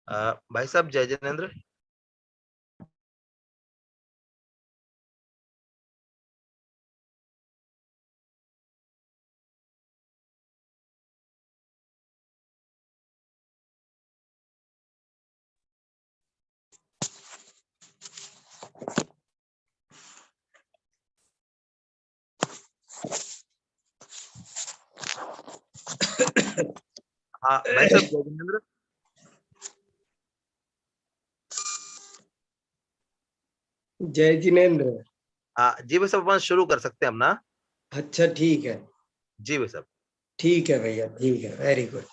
भाई साहब जय जिनेन्द्र। हाँ भाई साहब जय जिनेन्द्र। जय जिनेन्द्र। हाँ जी भाई साहब, अपन शुरू कर सकते हैं अपना। अच्छा ठीक है। जी भाई साहब। ठीक है भैया, ठीक है, वेरी गुड।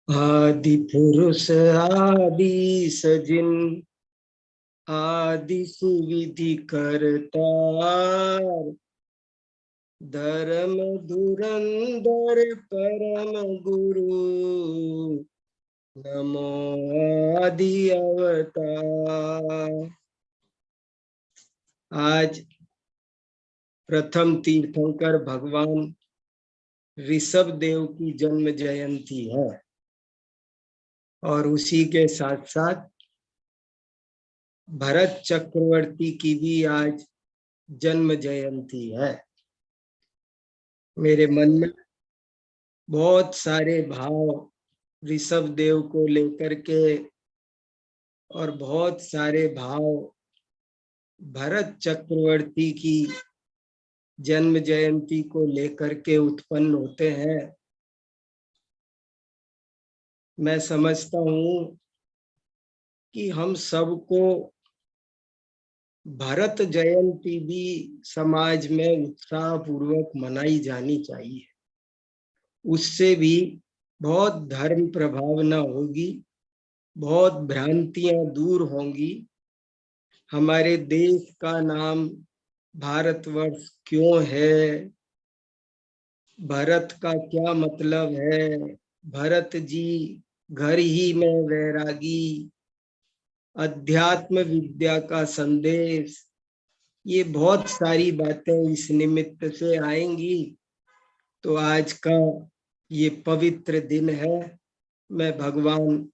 आदि पुरुष आदि सजिन, आदि सुविधि करतार, धर्म धुरंधर परम गुरु, नमो आदि अवतार। आज प्रथम तीर्थंकर भगवान ऋषभ देव की जन्म जयंती है और उसी के साथ साथ भरत चक्रवर्ती की भी आज जन्म जयंती है। मेरे मन में बहुत सारे भाव ऋषभ देव को लेकर के और बहुत सारे भाव भरत चक्रवर्ती की जन्म जयंती को लेकर के उत्पन्न होते हैं। मैं समझता हूं कि हम सबको भरत जयंती भी समाज में उत्साह पूर्वक मनाई जानी चाहिए। उससे भी बहुत धर्म प्रभावना होगी, बहुत भ्रांतियां दूर होंगी। हमारे देश का नाम भारतवर्ष क्यों है, भरत का क्या मतलब है, भरत जी घर ही में वैरागी, अध्यात्म विद्या का संदेश, ये बहुत सारी बातें इस निमित्त से आएंगी। तो आज का ये पवित्र दिन है। मैं भगवान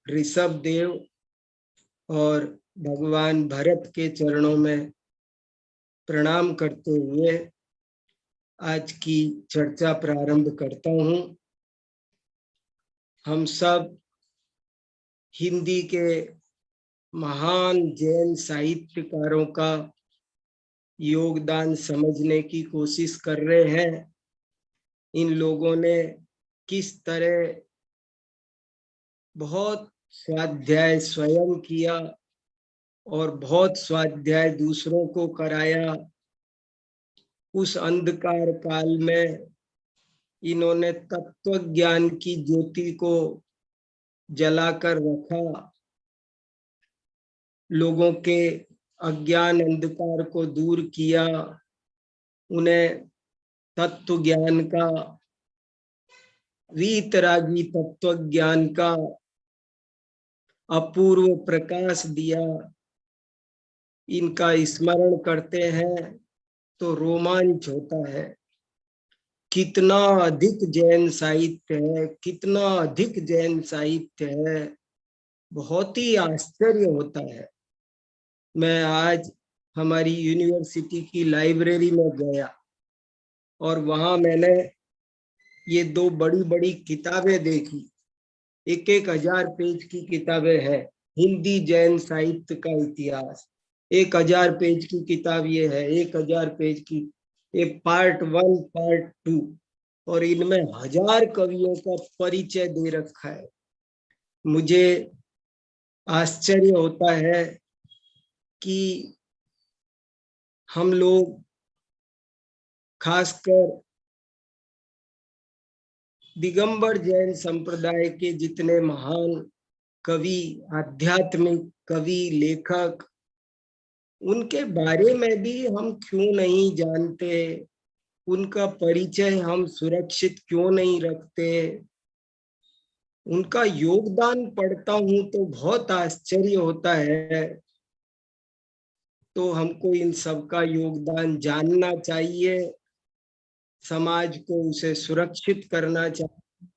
ऋषभ देव और भगवान भरत के चरणों में प्रणाम करते हुए आज की चर्चा प्रारंभ करता हूं। हम सब हिंदी के महान जैन साहित्यकारों का योगदान समझने की कोशिश कर रहे हैं। इन लोगों ने किस तरह बहुत स्वाध्याय स्वयं किया और बहुत स्वाध्याय दूसरों को कराया। उस अंधकार काल में इन्होंने तत्व ज्ञान की ज्योति को जलाकर रखा, लोगों के अज्ञान अंधकार को दूर किया, उन्हें तत्व ज्ञान का, वीतरागी तत्व ज्ञान का अपूर्व प्रकाश दिया। इनका स्मरण करते हैं तो रोमांच होता है। कितना अधिक जैन साहित्य है, कितना अधिक जैन साहित्य है, बहुत ही आश्चर्य होता है। मैं आज हमारी यूनिवर्सिटी की लाइब्रेरी में गया और वहां मैंने ये दो बड़ी बड़ी किताबें देखी। 1,000 पेज की किताबें हैं। हिंदी जैन साहित्य का इतिहास, 1,000 पेज की किताब ये है, 1,000 पेज की। ये पार्ट 1 पार्ट 2 और इनमें 1000 कवियों का परिचय दे रखा है। मुझे आश्चर्य होता है कि हम लोग खासकर दिगंबर जैन संप्रदाय के जितने महान कवि, आध्यात्मिक कवि, लेखक, उनके बारे में भी हम क्यों नहीं जानते, उनका परिचय हम सुरक्षित क्यों नहीं रखते। उनका योगदान पढ़ता हूं तो बहुत आश्चर्य होता है। तो हमको इन सब का योगदान जानना चाहिए, समाज को उसे सुरक्षित करना चाहिए,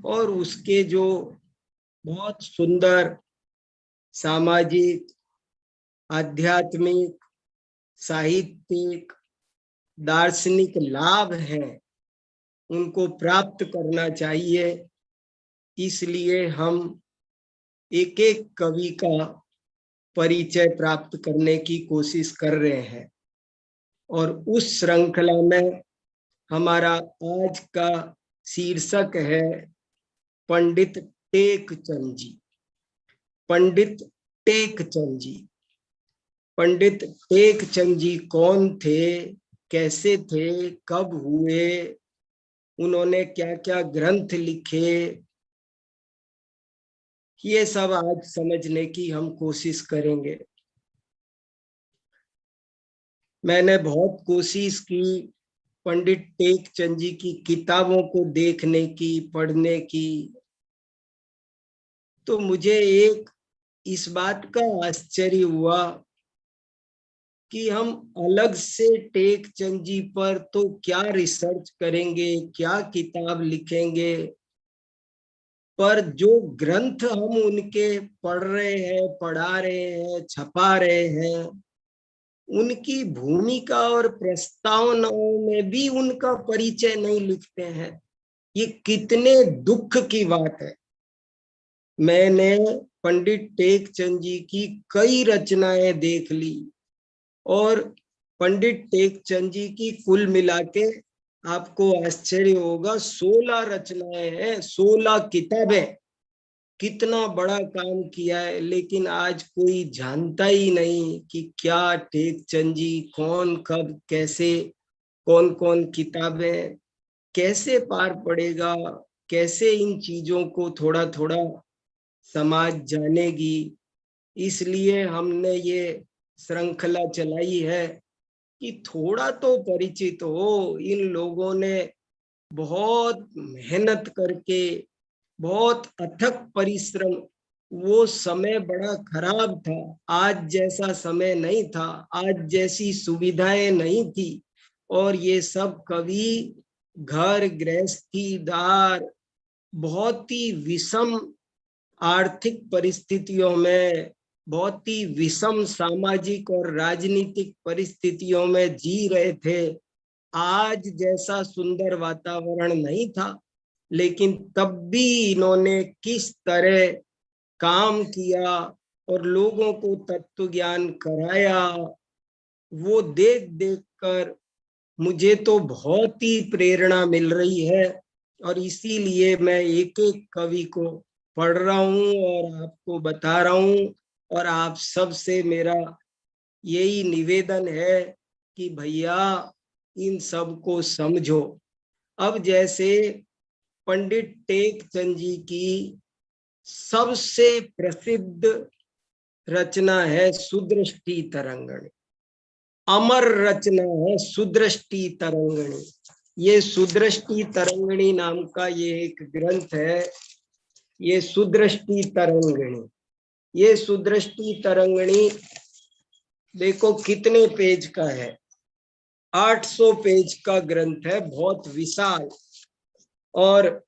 और उसके जो बहुत सुंदर सामाजिक, आध्यात्मिक, साहित्यिक, दार्शनिक लाभ हैं, उनको प्राप्त करना चाहिए। इसलिए हम एक एक कवि का परिचय प्राप्त करने की कोशिश कर रहे हैं। और उस श्रृंखला में हमारा आज का शीर्षक है पंडित टेकचंद जी। पंडित टेकचंद जी। पंडित टेकचंद जी कौन थे, कैसे थे, कब हुए, उन्होंने क्या क्या ग्रंथ लिखे, ये सब आज समझने की हम कोशिश करेंगे। मैंने बहुत कोशिश की पंडित टेकचंद जी की किताबों को देखने की, पढ़ने की। तो मुझे एक इस बात का आश्चर्य हुआ कि हम अलग से टेकचंद जी पर तो क्या रिसर्च करेंगे, क्या किताब लिखेंगे, पर जो ग्रंथ हम उनके पढ़ रहे हैं, पढ़ा रहे हैं, छपा रहे हैं, उनकी भूमिका और प्रस्तावनाओं में भी उनका परिचय नहीं लिखते हैं। ये कितने दुख की बात है। मैंने पंडित टेकचंद जी की कई रचनाएं देख ली, और पंडित टेकचंद जी की कुल मिला के आपको आश्चर्य होगा 16 रचनाएं हैं, 16 किताबें। कितना बड़ा काम किया है, लेकिन आज कोई जानता ही नहीं कि क्या टेकचंद जी कौन, कब, कैसे, कौन कौन किताबें, कैसे पार पड़ेगा, कैसे इन चीजों को थोड़ा थोड़ा समाज जानेगी। इसलिए हमने ये श्रृंखला चलाई है कि थोड़ा तो परिचित हो। इन लोगों ने बहुत मेहनत करके, बहुत अथक परिश्रम, वो समय बड़ा खराब था, आज जैसा समय नहीं था, आज जैसी सुविधाएं नहीं थी। और ये सब कवि घर गृहस्थीदार, बहुत ही विषम आर्थिक परिस्थितियों में, बहुत ही विषम सामाजिक और राजनीतिक परिस्थितियों में जी रहे थे। आज जैसा सुंदर वातावरण नहीं था, लेकिन तब भी इन्होंने किस तरह काम किया और लोगों को तत्व ज्ञान कराया, वो देख देख कर मुझे तो बहुत ही प्रेरणा मिल रही है। और इसीलिए मैं एक एक कवि को पढ़ रहा हूँ और आपको बता रहा हूँ। और आप सबसे मेरा यही निवेदन है कि भैया इन सब को समझो। अब जैसे पंडित टेकचंद जी की सबसे प्रसिद्ध रचना है सुदृष्टि तरंगणी। अमर रचना है सुदृष्टि तरंगणी। ये सुदृष्टि तरंगणी नाम का ये एक ग्रंथ है। ये सुदृष्टि तरंगणी, ये सुदृष्टि तरंगणी देखो कितने पेज का है। 800 पेज का ग्रंथ है, बहुत विशाल। और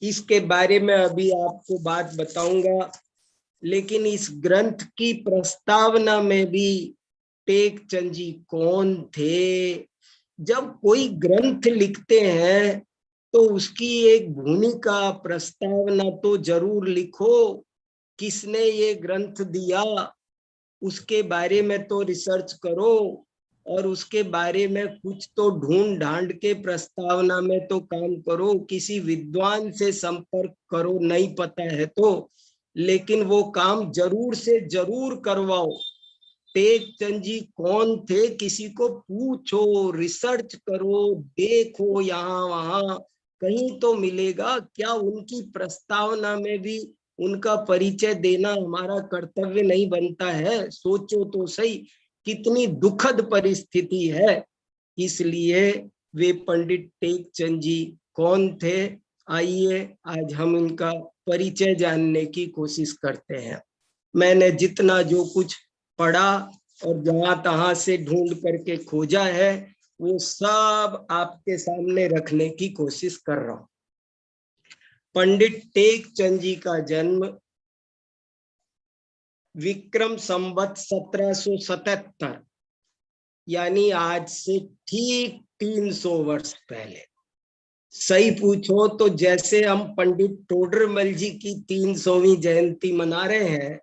इसके बारे में अभी आपको बात बताऊंगा, लेकिन इस ग्रंथ की प्रस्तावना में भी टेकचंद जी कौन थे। जब कोई ग्रंथ लिखते हैं तो उसकी एक भूमिका, प्रस्तावना तो जरूर लिखो। किसने ये ग्रंथ दिया, उसके बारे में तो रिसर्च करो, और उसके बारे में कुछ तो ढूंढ ढांड के प्रस्तावना में तो काम करो। किसी विद्वान से संपर्क करो, नहीं पता है तो, लेकिन वो काम जरूर से जरूर करवाओ। टेकचंद जी कौन थे, किसी को पूछो, रिसर्च करो, देखो यहाँ वहां, कहीं तो मिलेगा क्या उनकी प्रस्तावना में भी उनका परिचय देना हमारा कर्तव्य नहीं बनता है? सोचो तो सही, कितनी दुखद परिस्थिति है। इसलिए वे पंडित टेकचंद जी कौन थे? आइए आज हम इनका परिचय जानने की कोशिश करते हैं। मैंने जितना जो कुछ पढ़ा और जहां तहां से ढूंढ करके खोजा है, वो सब आपके सामने रखने की कोशिश कर रहा हूं। पंडित टेकचंद जी का जन्म विक्रम संवत 1777 यानी आज से ठीक 300 वर्ष पहले। सही पूछो तो जैसे हम पंडित टोडरमल जी की 300वीं जयंती मना रहे हैं,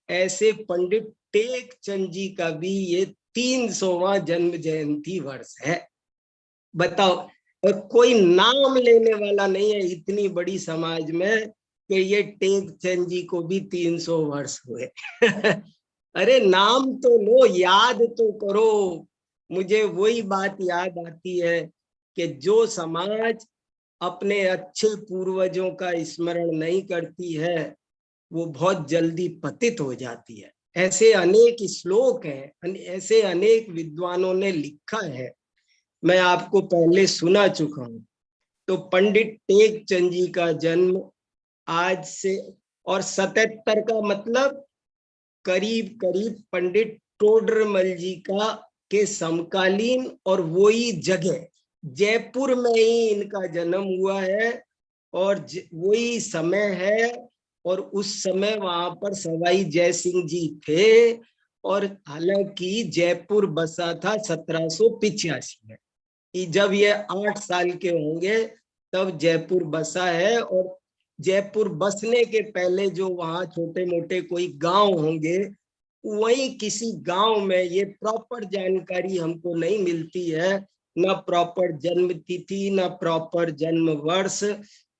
ऐसे पंडित टेकचंद जी का भी ये 300वां जन्म जयंती वर्ष है। बताओ, और कोई नाम लेने वाला नहीं है इतनी बड़ी समाज में कि ये टेकचंद जी को भी 300 वर्ष हुए। अरे नाम तो लो, याद तो करो। मुझे वही बात याद आती है कि जो समाज अपने अच्छे पूर्वजों का स्मरण नहीं करती है, वो बहुत जल्दी पतित हो जाती है। ऐसे अनेक श्लोक हैं, ऐसे अनेक विद्वानों ने लिखा है, मैं आपको पहले सुना चुका हूं। तो पंडित टेकचंद जी का जन्म आज से, और 77 का मतलब करीब करीब पंडित टोडरमल जी का के समकालीन, और वही जगह जयपुर में ही इनका जन्म हुआ है और वही समय है। और उस समय वहां पर सवाई जय सिंह जी थे, और हालांकि जयपुर बसा था 1785 में। जब ये 8 साल के होंगे तब जयपुर बसा है। और जयपुर बसने के पहले जो वहां छोटे मोटे कोई गांव होंगे, वही किसी गांव में, ये प्रॉपर जानकारी हमको नहीं मिलती है, ना प्रॉपर जन्म तिथि ना प्रॉपर जन्म वर्ष,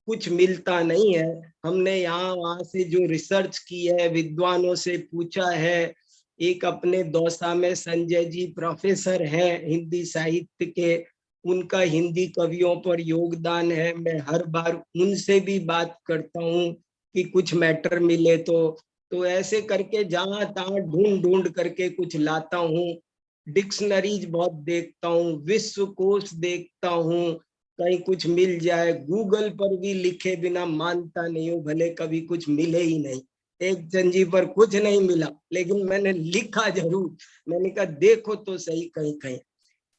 कुछ मिलता नहीं है। हमने यहाँ वहां से जो रिसर्च की है, विद्वानों से पूछा है। एक अपने दौसा में संजय जी प्रोफेसर हैं हिंदी साहित्य के, उनका हिंदी कवियों पर योगदान है। मैं हर बार उनसे भी बात करता हूँ कि कुछ मैटर मिले तो ऐसे करके जहां तहां ढूंढ ढूंढ करके कुछ लाता हूँ। डिक्शनरीज बहुत देखता हूँ, विश्वकोश देखता हूँ, कहीं कुछ मिल जाए। गूगल पर भी लिखे बिना मानता नहीं हूँ, भले कभी कुछ मिले ही नहीं। टेकचंद जी पर कुछ नहीं मिला, लेकिन मैंने लिखा जरूर। मैंने कहा देखो तो सही कहीं कहीं।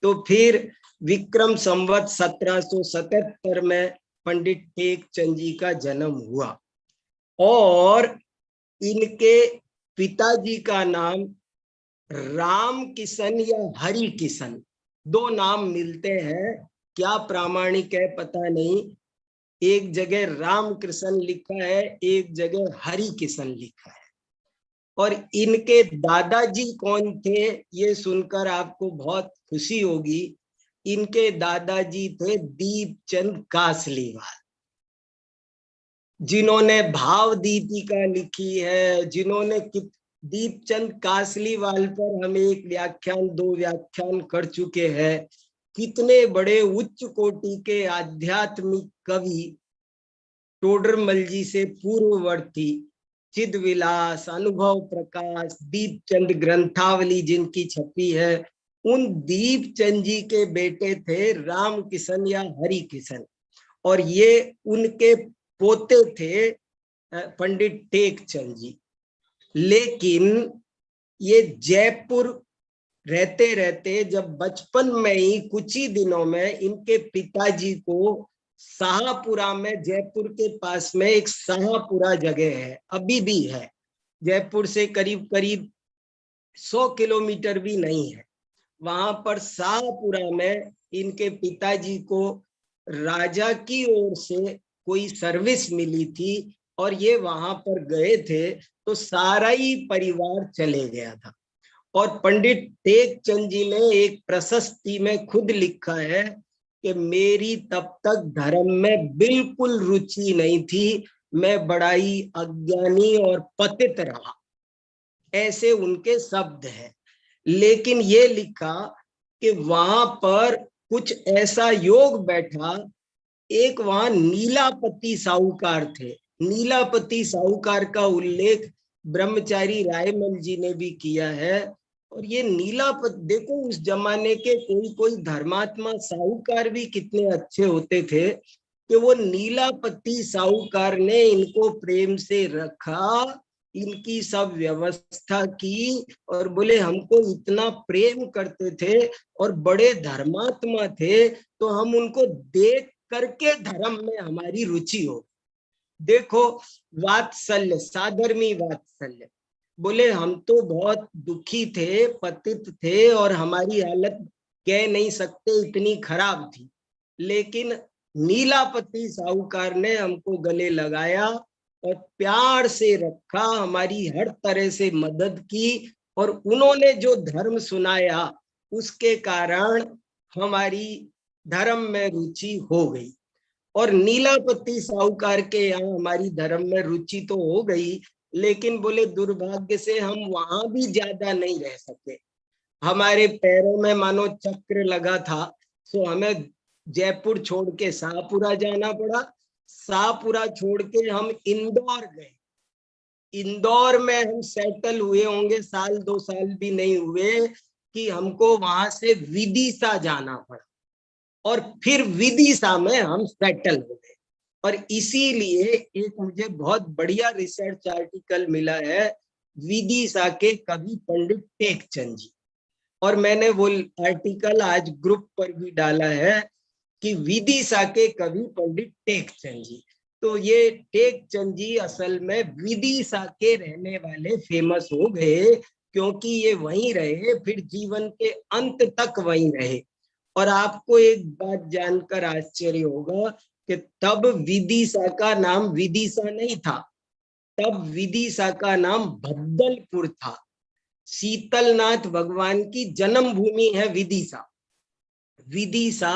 तो फिर विक्रम संवत 1777 में पंडित टेकचंद जी का जन्म हुआ, और इनके पिताजी का नाम राम किशन या हरि किशन, दो नाम मिलते हैं। क्या प्रामाणिक है पता नहीं, एक जगह राम कृष्ण लिखा है, एक जगह हरि किशन लिखा है। और इनके दादाजी कौन थे, ये सुनकर आपको बहुत खुशी होगी। इनके दादाजी थे दीपचंद कासलीवाल, जिन्होंने भाव दीपिका लिखी है, जिन्होंने दीपचंद कासलीवाल पर हम एक व्याख्यान 2 व्याख्यान कर चुके हैं। कितने बड़े उच्च कोटि के आध्यात्मिक कवि, टोडरमल जी से पूर्ववर्ती चिदविलास, अनुभव प्रकाश, दीपचंद ग्रंथावली जिनकी छपी है, उन दीपचंद जी के बेटे थे राम किशन या हरि किशन, और ये उनके पोते थे पंडित टेकचंद जी। लेकिन ये जयपुर रहते रहते जब बचपन में ही कुछ ही दिनों में इनके पिताजी को शाहपुरा में, जयपुर के पास में एक शाहपुरा जगह है, अभी भी है, जयपुर से करीब करीब 100 किलोमीटर भी नहीं है। वहां पर शाहपुरा में इनके पिताजी को राजा की ओर से कोई सर्विस मिली थी, और ये वहां पर गए थे, तो सारा ही परिवार चले गया था। और पंडित टेकचंद जी ने एक प्रशस्ति में खुद लिखा है कि मेरी तब तक धर्म में बिल्कुल रुचि नहीं थी, मैं बड़ा ही अज्ञानी और पतित रहा, ऐसे उनके शब्द हैं। लेकिन ये लिखा कि वहां पर कुछ ऐसा योग बैठा, एक वहां नीलापति साहूकार थे। नीलापति साहूकार का उल्लेख ब्रह्मचारी रायमल जी ने भी किया है। और ये नीलापति देखो, उस जमाने के कोई कोई धर्मात्मा साहूकार भी कितने अच्छे होते थे कि वो नीलापति साहूकार ने इनको प्रेम से रखा, इनकी सब व्यवस्था की, और बोले हमको इतना प्रेम करते थे और बड़े धर्मात्मा थे, तो हम उनको देख करके धर्म में हमारी रुचि हो। देखो, वात्सल्य, साधर्मी वात्सल्य। बोले हम तो बहुत दुखी थे, पतित थे, और हमारी हालत कह नहीं सकते इतनी खराब थी, लेकिन नीलापति साहूकार ने हमको गले लगाया और प्यार से रखा, हमारी हर तरह से मदद की, और उन्होंने जो धर्म सुनाया उसके कारण हमारी धर्म में रुचि हो गई। और नीलापति साहूकार के यहाँ हमारी धर्म में रुचि तो हो गई, लेकिन बोले दुर्भाग्य से हम वहां भी ज्यादा नहीं रह सके। हमारे पैरों में मानो चक्र लगा था, तो हमें जयपुर छोड़ के शाहपुरा जाना पड़ा। शाहपुरा छोड़ के हम इंदौर गए। इंदौर में हम सेटल हुए होंगे, साल 2 साल भी नहीं हुए कि हमको वहां से विदिशा जाना पड़ा, और फिर विदिशा में हम सेटल हो गए। और इसीलिए एक मुझे बहुत बढ़िया रिसर्च आर्टिकल मिला है विदिशा के कवि पंडित टेकचंद जी, और मैंने वो आर्टिकल आज ग्रुप पर भी डाला है कि विदिशा के कवि पंडित टेकचंद जी। तो ये टेकचंद जी असल में विदिशा के रहने वाले फेमस हो गए, क्योंकि ये वहीं रहे, फिर जीवन के अंत तक वहीं रहे। और आपको एक बात जानकर आश्चर्य होगा कि तब विदिशा का नाम विदिशा नहीं था, तब विदिशा का नाम भद्दलपुर था। शीतलनाथ भगवान की जन्मभूमि है विदिशा। विदिशा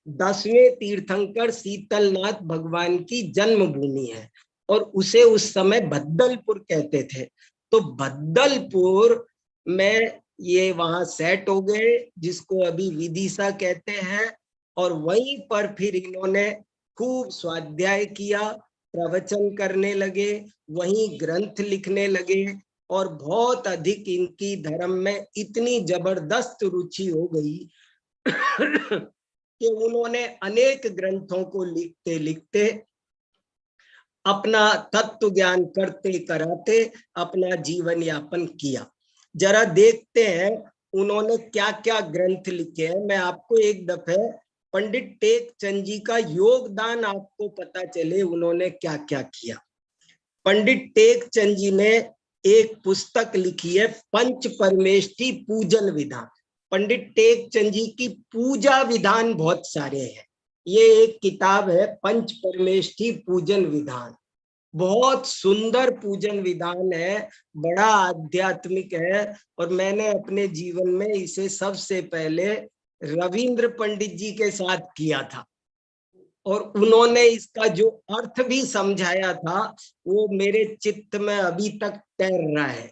10वें तीर्थंकर शीतलनाथ भगवान की जन्मभूमि है, और उसे उस समय भद्दलपुर कहते थे। तो भद्दलपुर में ये वहां सेट हो गए, जिसको अभी विदिशा कहते हैं। और वहीं पर फिर इन्होंने खूब स्वाध्याय किया, प्रवचन करने लगे, वहीं ग्रंथ लिखने लगे, और बहुत अधिक इनकी धर्म में इतनी जबरदस्त रुचि हो गई कि उन्होंने अनेक ग्रंथों को लिखते लिखते अपना तत्व ज्ञान करते कराते अपना जीवन यापन किया। जरा देखते हैं उन्होंने क्या क्या ग्रंथ लिखे हैं। मैं आपको एक दफे पंडित टेकचंद जी का योगदान आपको पता चले उन्होंने क्या क्या किया। पंडित टेकचंद जी ने एक पुस्तक लिखी है पंच परमेष्ठी पूजन विधान। पंडित टेकचंद जी की पूजा विधान बहुत सारे हैं। ये एक किताब है पंच परमेष्ठी पूजन विधान, बहुत सुंदर पूजन विधान है, बड़ा आध्यात्मिक है। और मैंने अपने जीवन में इसे सबसे पहले रविंद्र पंडित जी के साथ किया था, और उन्होंने इसका जो अर्थ भी समझाया था वो मेरे चित्त में अभी तक तैर रहा है।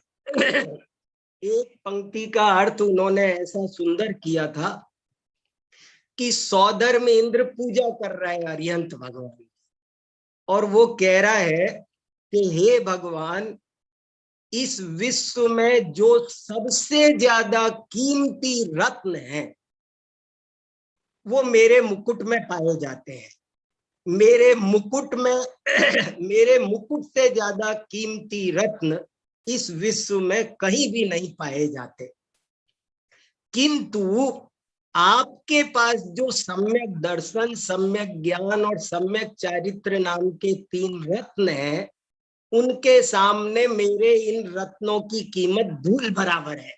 एक पंक्ति का अर्थ उन्होंने ऐसा सुंदर किया था कि सौदर में इंद्र पूजा कर रहा है अरिहंत भगवान, और वो कह रहा है कि हे भगवान, इस विश्व में जो सबसे ज्यादा कीमती रत्न है वो मेरे मुकुट में पाए जाते हैं। मेरे मुकुट में मेरे मुकुट से ज्यादा कीमती रत्न इस विश्व में कहीं भी नहीं पाए जाते। किंतु आपके पास जो सम्यक दर्शन, सम्यक ज्ञान और सम्यक चारित्र नाम के 3 रत्न हैं, उनके सामने मेरे इन रत्नों की कीमत धूल बराबर है।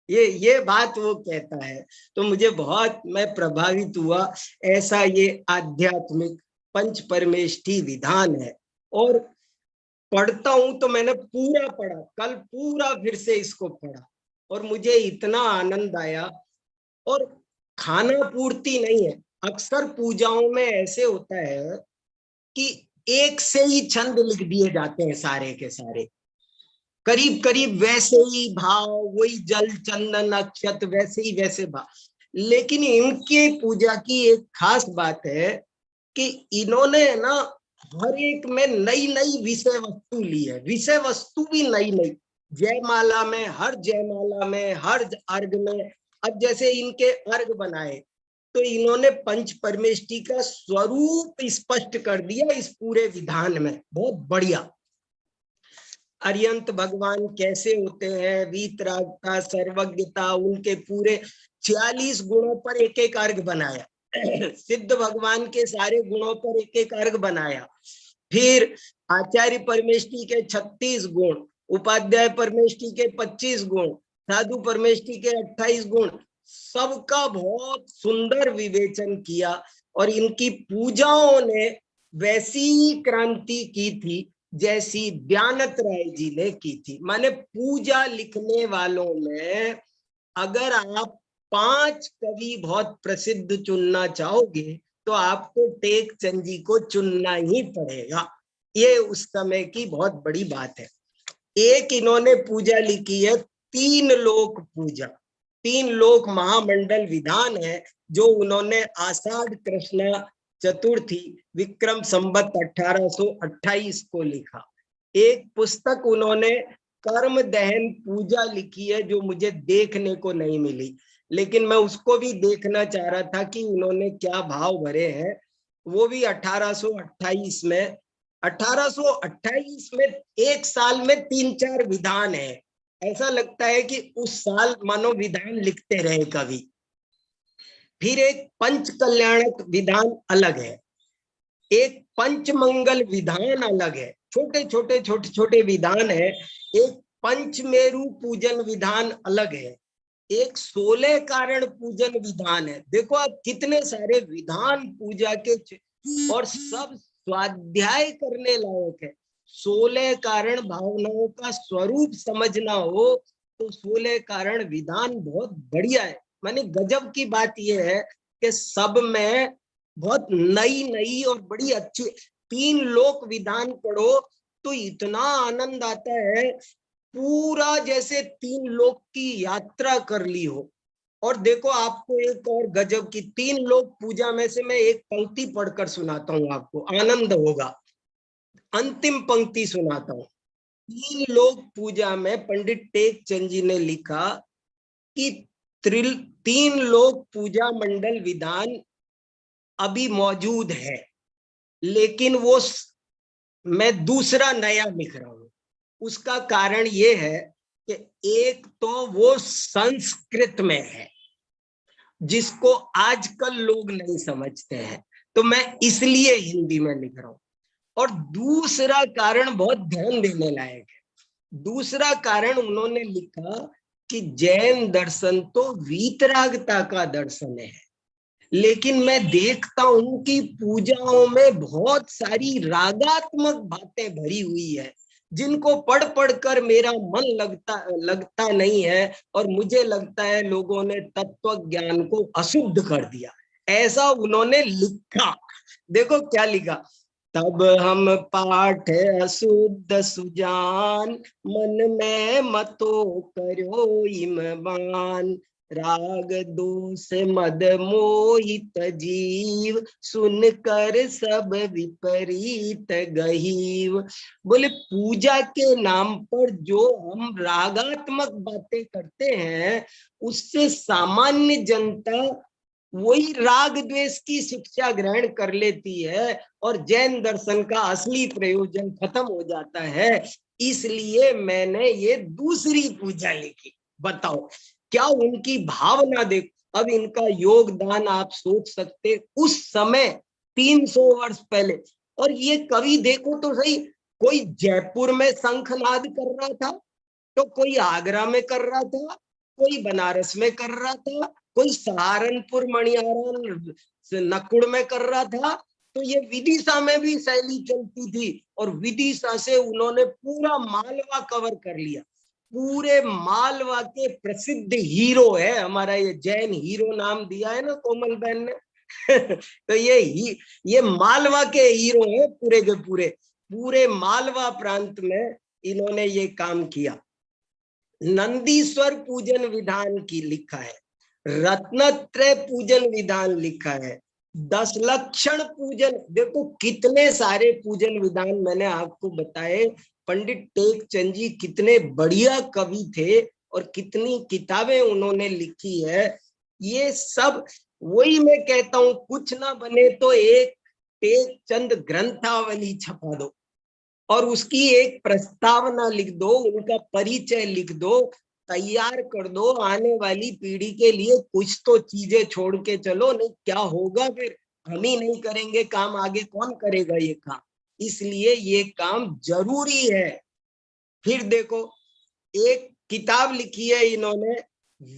ये बात वो कहता है। तो मुझे बहुत, मैं प्रभावित हुआ। ऐसा ये आध्यात्मिक पंच परमेष्ठी विधान है। और पढ़ता हूं तो मैंने पूरा पढ़ा, कल पूरा फिर से इसको पढ़ा, और मुझे इतना आनंद आया। और खाना पूर्ति नहीं है, अक्सर पूजाओं में ऐसे होता है कि एक से ही छंद लिख दिए जाते हैं, सारे के सारे करीब करीब वैसे ही भाव, वही जल चंदन अक्षत वैसे ही वैसे भाव। लेकिन इनके पूजा की एक खास बात है कि इन्होंने ना हर एक में नई नई विषय वस्तु ली है, विषय वस्तु भी नई नई, जयमाला में, हर जयमाला में, हर अर्घ में। अब जैसे इनके अर्घ बनाए तो इन्होंने पंच परमेष्टि का स्वरूप स्पष्ट कर दिया इस पूरे विधान में, बहुत बढ़िया। अरियंत भगवान कैसे होते हैं, वीतरागता, सर्वज्ञता, उनके पूरे 46 गुणों पर एक एक अर्घ बनाया। सिद्ध भगवान के सारे गुणों पर एक एक अर्घ बनाया। फिर आचार्य परमेष्टि के 36 गुण, उपाध्याय परमेष्टि के 25 गुण, साधु परमेष्टि के 28 गुण, सबका बहुत सुंदर विवेचन किया। और इनकी पूजाओं ने वैसी क्रांति की थी जैसी व्यानत राय जी ने की थी। माने पूजा लिखने वालों में अगर आप 5 कवि बहुत प्रसिद्ध चुनना चाहोगे तो आपको टेक चंद जी को चुनना ही पड़ेगा। ये उस समय की बहुत बड़ी बात है। एक इन्होंने पूजा लिखी है 3 लोक पूजा, 3 लोक महामंडल विधान है, जो उन्होंने आषाढ़ कृष्ण चतुर्थी विक्रम संवत 1828 को लिखा। एक पुस्तक उन्होंने कर्म दहन पूजा लिखी है, जो मुझे देखने को नहीं मिली, लेकिन मैं उसको भी देखना चाह रहा था कि उन्होंने क्या भाव भरे हैं। वो भी 1828 में। 1828 में एक साल में 3-4 विधान है। ऐसा लगता है कि उस साल मानो विधान लिखते रहे कवि। फिर एक पंच कल्याणक विधान अलग है, एक पंचमंगल विधान अलग है, छोटे छोटे विधान है। एक पंचमेरु पूजन विधान अलग है, एक 16 कारण पूजन विधान है। देखो आप कितने सारे विधान पूजा के, और सब स्वाध्याय करने लायक है। 16 कारण भावनाओं का स्वरूप समझना हो तो 16 कारण विधान बहुत बढ़िया है। माने गजब की बात यह है कि सब में बहुत नई नई और बड़ी अच्छी 3 लोक विधान पढ़ो तो इतना आनंद आता है, पूरा जैसे 3 लोक की यात्रा कर ली हो। और देखो आपको एक और गजब की 3 लोक पूजा में से मैं एक पंक्ति पढ़कर सुनाता हूँ, आपको आनंद होगा। अंतिम पंक्ति सुनाता हूँ। 3 लोक पूजा में पंडित टेक चंद जी ने लिखा कि 3 लोक पूजा मंडल विधान अभी मौजूद है, लेकिन वो मैं दूसरा नया लिख रहा हूं। उसका कारण ये है कि एक तो वो संस्कृत में है, जिसको आजकल लोग नहीं समझते हैं, तो मैं इसलिए हिंदी में लिख रहा हूं। और दूसरा कारण बहुत ध्यान देने लायक है। दूसरा कारण उन्होंने लिखा कि जैन दर्शन तो वीतरागता का दर्शन है, लेकिन मैं देखता हूं कि पूजाओं में बहुत सारी रागात्मक बातें भरी हुई है, जिनको पढ़ पढ़कर मेरा मन लगता नहीं है, और मुझे लगता है लोगों ने तत्व ज्ञान को अशुद्ध कर दिया। ऐसा उन्होंने लिखा। देखो क्या लिखा, तब हम पाठ अशुद्ध सुजान, मन में मतो करो इमबान, राग दोष मद मोहित जीव, सुनकर सब विपरीत गहीव। बोले पूजा के नाम पर जो हम रागात्मक बातें करते हैं, उससे सामान्य जनता वही राग द्वेष की शिक्षा ग्रहण कर लेती है और जैन दर्शन का असली प्रयोजन खत्म हो जाता है। इसलिए मैंने ये दूसरी पूजा लिखी। बताओ क्या उनकी भावना, देखो अब इनका योगदान आप सोच सकते उस समय 300 वर्ष पहले। और ये कवि देखो तो सही, कोई जयपुर में शंखनाद कर रहा था, तो कोई आगरा में कर रहा था, कोई बनारस में कर रहा था, कोई सहारनपुर मणियारा नकुड़ में कर रहा था। तो ये विदिशा में भी शैली चलती थी, और विदिशा से उन्होंने पूरा मालवा कवर कर लिया। पूरे मालवा के प्रसिद्ध हीरो है, हमारा ये जैन हीरो नाम दिया है ना कोमल बहन ने। तो ये मालवा के हीरो है पूरे के पूरे। पूरे मालवा प्रांत में इन्होंने ये काम किया। नंदीश्वर पूजन विधान की लिखा है, रत्नत्रय पूजन विधान लिखा है, 10 लक्षण पूजन, देखो कितने सारे पूजन विधान मैंने आपको बताए। पंडित टेकचंद जी कितने बढ़िया कवि थे और कितनी किताबें उन्होंने लिखी है। ये सब वही मैं कहता हूं, कुछ ना बने तो एक टेकचंद ग्रंथावली छपा दो और उसकी एक प्रस्तावना लिख दो, उनका परिचय लिख दो, तैयार कर दो। आने वाली पीढ़ी के लिए कुछ तो चीजें छोड़ के चलो, नहीं क्या होगा फिर? हम ही नहीं करेंगे काम, आगे कौन करेगा ये काम? इसलिए ये काम जरूरी है। फिर देखो, एक किताब लिखी है इन्होंने,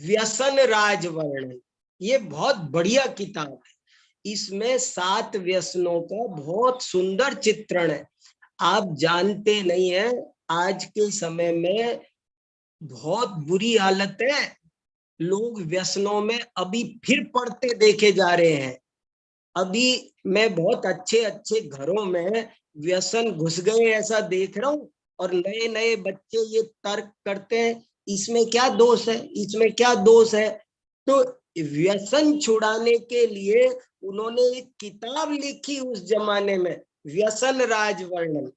व्यसन राज वर्णन। ये बहुत बढ़िया किताब है। इसमें 7 व्यसनों का बहुत सुंदर चित्रण है। आप जानते नहीं है, आज के समय में बहुत बुरी हालत है। लोग व्यसनों में अभी फिर पड़ते देखे जा रहे हैं। अभी मैं बहुत अच्छे अच्छे घरों में व्यसन घुस गए ऐसा देख रहा हूँ। और नए नए बच्चे ये तर्क करते हैं, इसमें क्या दोष है, इसमें क्या दोष है? तो व्यसन छुड़ाने के लिए उन्होंने एक किताब लिखी उस जमाने में, व्यसन राज वर्णन।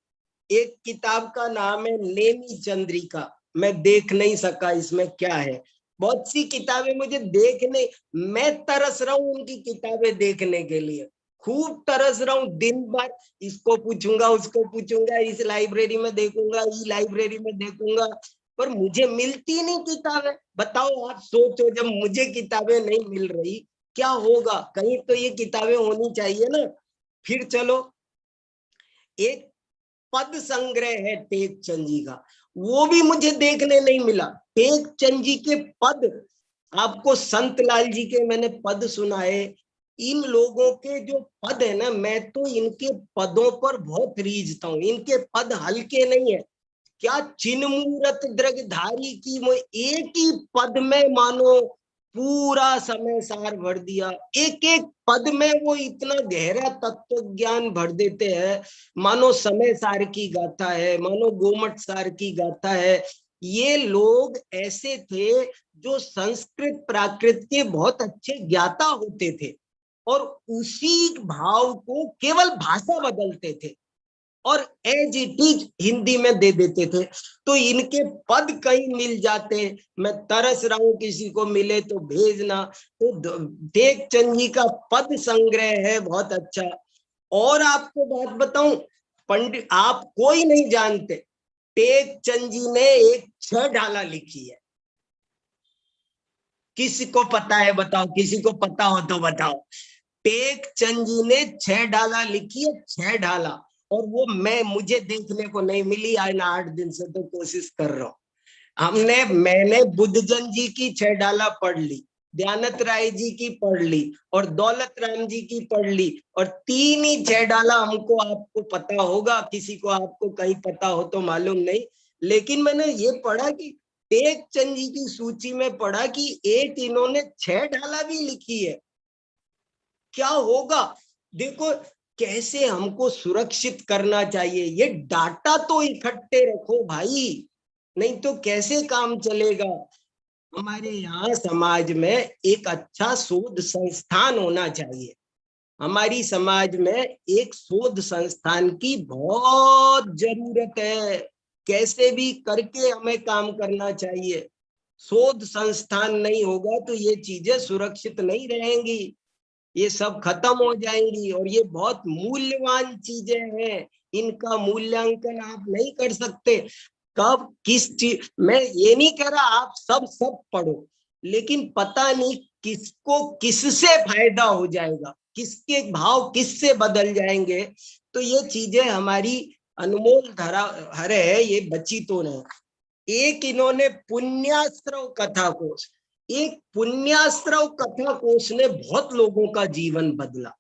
एक किताब का नाम है नेमी चंद्रिका। मैं देख नहीं सका इसमें क्या है। बहुत सी किताबें मुझे देखने, मैं तरस रहा हूँ उनकी किताबें देखने के लिए, खूब तरस रहा हूँ। दिन भर इसको पूछूंगा, उसको पूछूंगा, इस लाइब्रेरी में देखूंगा, ई लाइब्रेरी में देखूंगा, पर मुझे मिलती नहीं किताबें। बताओ, आप सोचो, जब मुझे किताबें नहीं मिल रही क्या होगा? कहीं तो ये किताबें होनी चाहिए ना। फिर चलो, एक पद संग्रह है टेकचंद जी का, वो भी मुझे देखने नहीं मिला। टेकचंद जी के पद, आपको संत लाल जी के मैंने पद सुनाए। इन लोगों के जो पद है ना, मैं तो इनके पदों पर बहुत रीझता हूँ। इनके पद हल्के नहीं है। क्या चिन्ह मूरत द्रगधारी की, वो एक ही पद में मानो पूरा समय सार भर दिया। एक एक पद में वो इतना गहरा तत्व ज्ञान भर देते हैं, मानो समय सार की गाथा है, मानो गोमट सार की गाथा है। ये लोग ऐसे थे जो संस्कृत प्राकृत के बहुत अच्छे ज्ञाता होते थे और उसी भाव को केवल भाषा बदलते थे और एज इट इज हिंदी में दे देते थे। तो इनके पद कहीं मिल जाते, मैं तरस रहा हूं, किसी को मिले तो भेजना। तो टेकचंद जी का पद संग्रह है बहुत अच्छा। और आपको बात बताऊं, पंडित आप कोई नहीं जानते, टेकचंद जी ने एक 6 ढाला लिखी है। किसी को पता है? बताओ, किसी को पता हो तो बताओ। टेकचंद जी ने 6 ढाला लिखी है, 6 ढाला। और वो मुझे देखने को नहीं मिली, आज ना 8 दिन से तो कोशिश कर रहा हूं। मैंने बुद्धजन जी की 6 ढाला पढ़ ली, दयानंद राय जी की पढ़ ली और दौलत राम जी की पढ़ ली। और 3 ही 6 डाला हमको, आपको पता होगा, किसी को आपको कहीं पता हो तो मालूम नहीं। लेकिन मैंने ये पढ़ा कि टेकचंद जी की सूची में पढ़ा कि एक इन्होंने 6 ढाला भी लिखी है। क्या होगा? देखो कैसे हमको सुरक्षित करना चाहिए। ये डाटा तो इकट्ठे रखो भाई, नहीं तो कैसे काम चलेगा। हमारे यहाँ समाज में एक अच्छा शोध संस्थान होना चाहिए। हमारी समाज में एक शोध संस्थान की बहुत जरूरत है। कैसे भी करके हमें काम करना चाहिए। शोध संस्थान नहीं होगा तो ये चीजें सुरक्षित नहीं रहेंगी, ये सब खत्म हो जाएंगी। और ये बहुत मूल्यवान चीजें हैं, इनका मूल्यांकन आप नहीं कर सकते। कब किस चीज, मैं ये नहीं कह रहा आप सब पढ़ो, लेकिन पता नहीं किसको किससे फायदा हो जाएगा, किसके भाव किससे बदल जाएंगे। तो ये चीजें हमारी अनमोल धरोहर है, ये बची तो नहीं। एक इन्होंने पुण्याश्रव कथा कोश, एक पुण्याश्रव कथा कोश ने बहुत लोगों का जीवन बदला।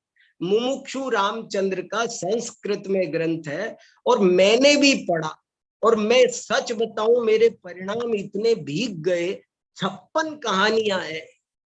मुमुक्षु रामचंद्र का संस्कृत में ग्रंथ है और मैंने भी पढ़ा। और मैं सच बताऊं, मेरे परिणाम इतने भीग गए। 56 कहानियां हैं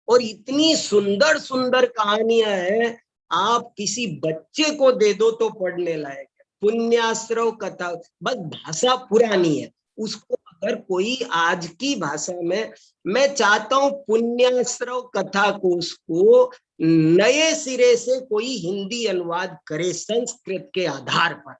और इतनी सुंदर सुंदर कहानियां हैं, आप किसी बच्चे को दे दो तो पढ़ने लायक है। पुण्याश्रव कथा, बस भाषा पुरानी है, उसको अगर कोई आज की भाषा में, मैं चाहता हूं पुण्याश्रव कथा कोश को नए सिरे से कोई हिंदी अनुवाद करे संस्कृत के आधार पर।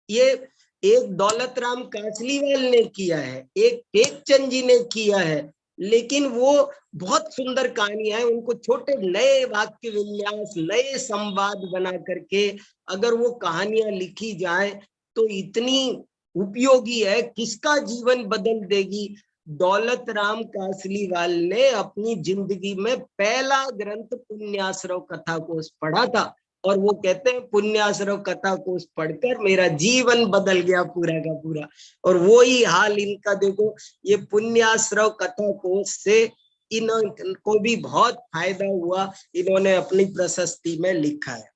ये एक दौलत राम कासलीवाल ने किया है, एक टेकचंद जी ने किया है, लेकिन वो बहुत सुंदर कहानियां हैं। उनको छोटे नए वाक्य विन्यास, नए संवाद बना करके अगर वो कहानियां लिखी जाए तो इतनी उपयोगी है, किसका जीवन बदल देगी। दौलत राम कासलीवाल ने अपनी जिंदगी में पहला ग्रंथ पुण्याश्रव कथा कोश पढ़ा था, और वो कहते हैं पुण्याश्रव कथा कोश पढ़कर मेरा जीवन बदल गया पूरा का पूरा। और वो ही हाल इनका देखो, ये पुण्याश्रव कथा कोश से इनको भी बहुत फायदा हुआ, इन्होंने अपनी प्रशस्ति में लिखा है।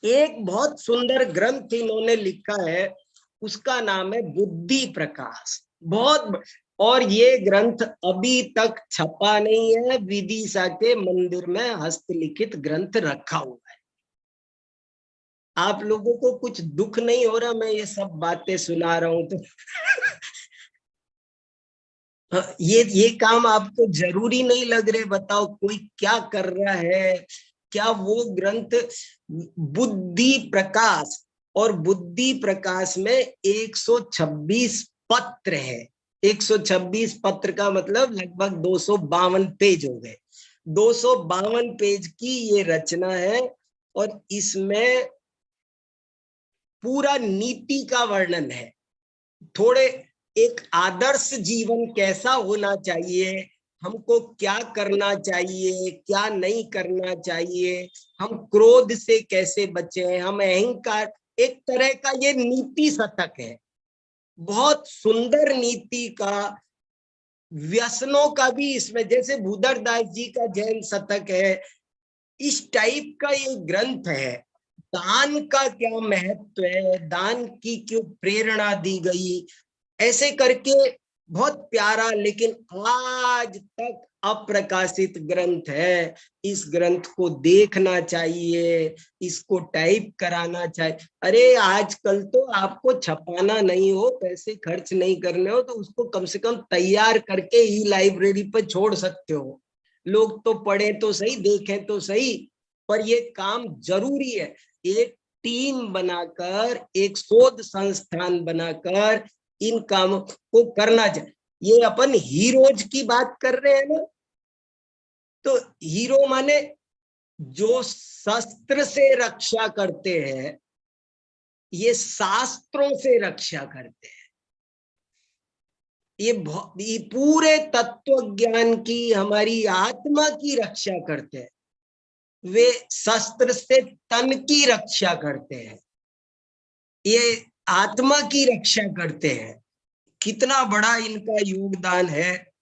एक बहुत सुंदर ग्रंथ इन्होंने लिखा है, उसका नाम है बुद्धि प्रकाश। बहुत, और ये ग्रंथ अभी तक छपा नहीं है, विदिशा के मंदिर में हस्तलिखित ग्रंथ रखा हुआ है। आप लोगों को कुछ दुख नहीं हो रहा मैं ये सब बातें सुना रहा हूं तो? ये काम आपको जरूरी नहीं लग रहे? बताओ कोई क्या कर रहा है? क्या वो ग्रंथ बुद्धि प्रकाश, और बुद्धि प्रकाश में 126 पत्र है। 126 पत्र का मतलब लगभग 252 पेज हो गए। 252 पेज की ये रचना है, और इसमें पूरा नीति का वर्णन है। थोड़े एक आदर्श जीवन कैसा होना चाहिए, हमको क्या करना चाहिए, क्या नहीं करना चाहिए, हम क्रोध से कैसे बचें, हम अहंकार, एक तरह का ये नीति शतक है। बहुत सुंदर नीति का, व्यसनों का भी इसमें, जैसे भूधरदास जी का जैन शतक है, इस टाइप का ये ग्रंथ है। दान का क्या महत्व है, दान की क्यों प्रेरणा दी गई, ऐसे करके बहुत प्यारा, लेकिन आज तक अप्रकाशित ग्रंथ है। इस ग्रंथ को देखना चाहिए, इसको टाइप कराना चाहिए। अरे आजकल तो आपको छपाना नहीं हो, पैसे खर्च नहीं करने हो, तो उसको कम से कम तैयार करके ही लाइब्रेरी पर छोड़ सकते हो। लोग तो पढ़े तो सही, देखें तो सही, पर ये काम जरूरी है। एक टीम बनाकर, एक शोध संस्थान बनाकर इन कामों को करना चाहिए। ये अपन हीरोज की बात कर रहे हैं ना, तो हीरो माने जो शस्त्र से रक्षा करते हैं, ये शास्त्रों से रक्षा करते हैं। ये पूरे तत्व ज्ञान की, हमारी आत्मा की रक्षा करते हैं। वे शस्त्र से तन की रक्षा करते हैं, ये आत्मा की रक्षा करते हैं। कितना बड़ा इनका योगदान है।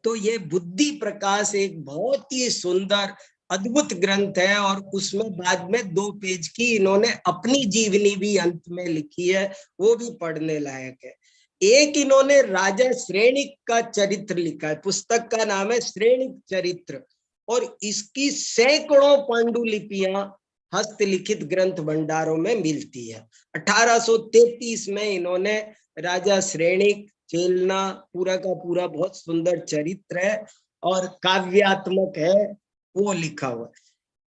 तो ये बुद्धि प्रकाश एक बहुत ही सुंदर अद्भुत ग्रंथ है, और उसमें बाद में 2 पेज की इन्होंने अपनी जीवनी भी अंत में लिखी है, वो भी पढ़ने लायक है। एक इन्होंने राजा श्रेणिक का चरित्र लिखा है, पुस्तक का नाम है श्रेणिक चरित्र, और इसकी सैकड़ों पांडुलिपियां हस्तलिखित ग्रंथ भंडारों में मिलती है। 1833 में इन्होंने राजा श्रेणिक चेलना पूरा का पूरा, बहुत सुंदर चरित्र है और काव्यात्मक है, वो लिखा हुआ।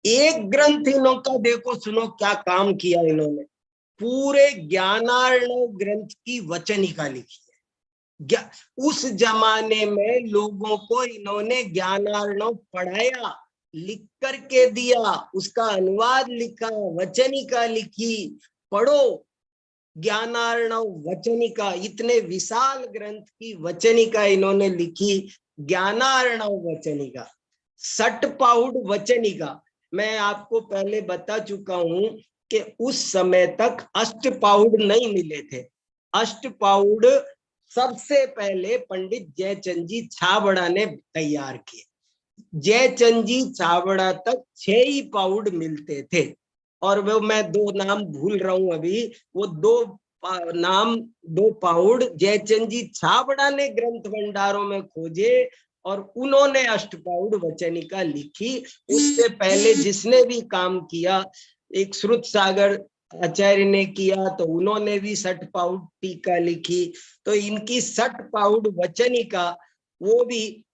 एक ग्रंथ इनका देखो, सुनो क्या काम किया इन्होंने। पूरे ज्ञानार्णव ग्रंथ की वचनिका लिखी है। उस जमाने में लोगों को इन्होंने ज्ञानार्णव पढ़ाया, लिख करके दिया, उसका अनुवाद लिखा, वचनिका लिखी। पढ़ो ज्ञानार्णव वचनिका, इतने विशाल ग्रंथ की वचनिका इन्होंने लिखी। ज्ञानार्णव वचनिका, सटपाउड वचनिका। मैं आपको पहले बता चुका हूं कि उस समय तक अष्टपाउड नहीं मिले थे। अष्टपाउड सबसे पहले पंडित जयचंद जी छाबड़ा ने तैयार किए। जयचंद जी छाबड़ा तक 6 ही पाउड मिलते थे, और वो मैं 2 नाम भूल रहा हूं अभी। वो 2 पाउड जयचंद जी छाबड़ा ने ग्रंथ भंडारों में खोजे, और उन्होंने अष्टपाउड वचनिका लिखी। उससे पहले जिसने भी काम किया, एक श्रुत सागर आचार्य ने किया तो उन्होंने भी षटपाउड टीका लिखी। तो इनकी षटपाउड वचनिका वो भी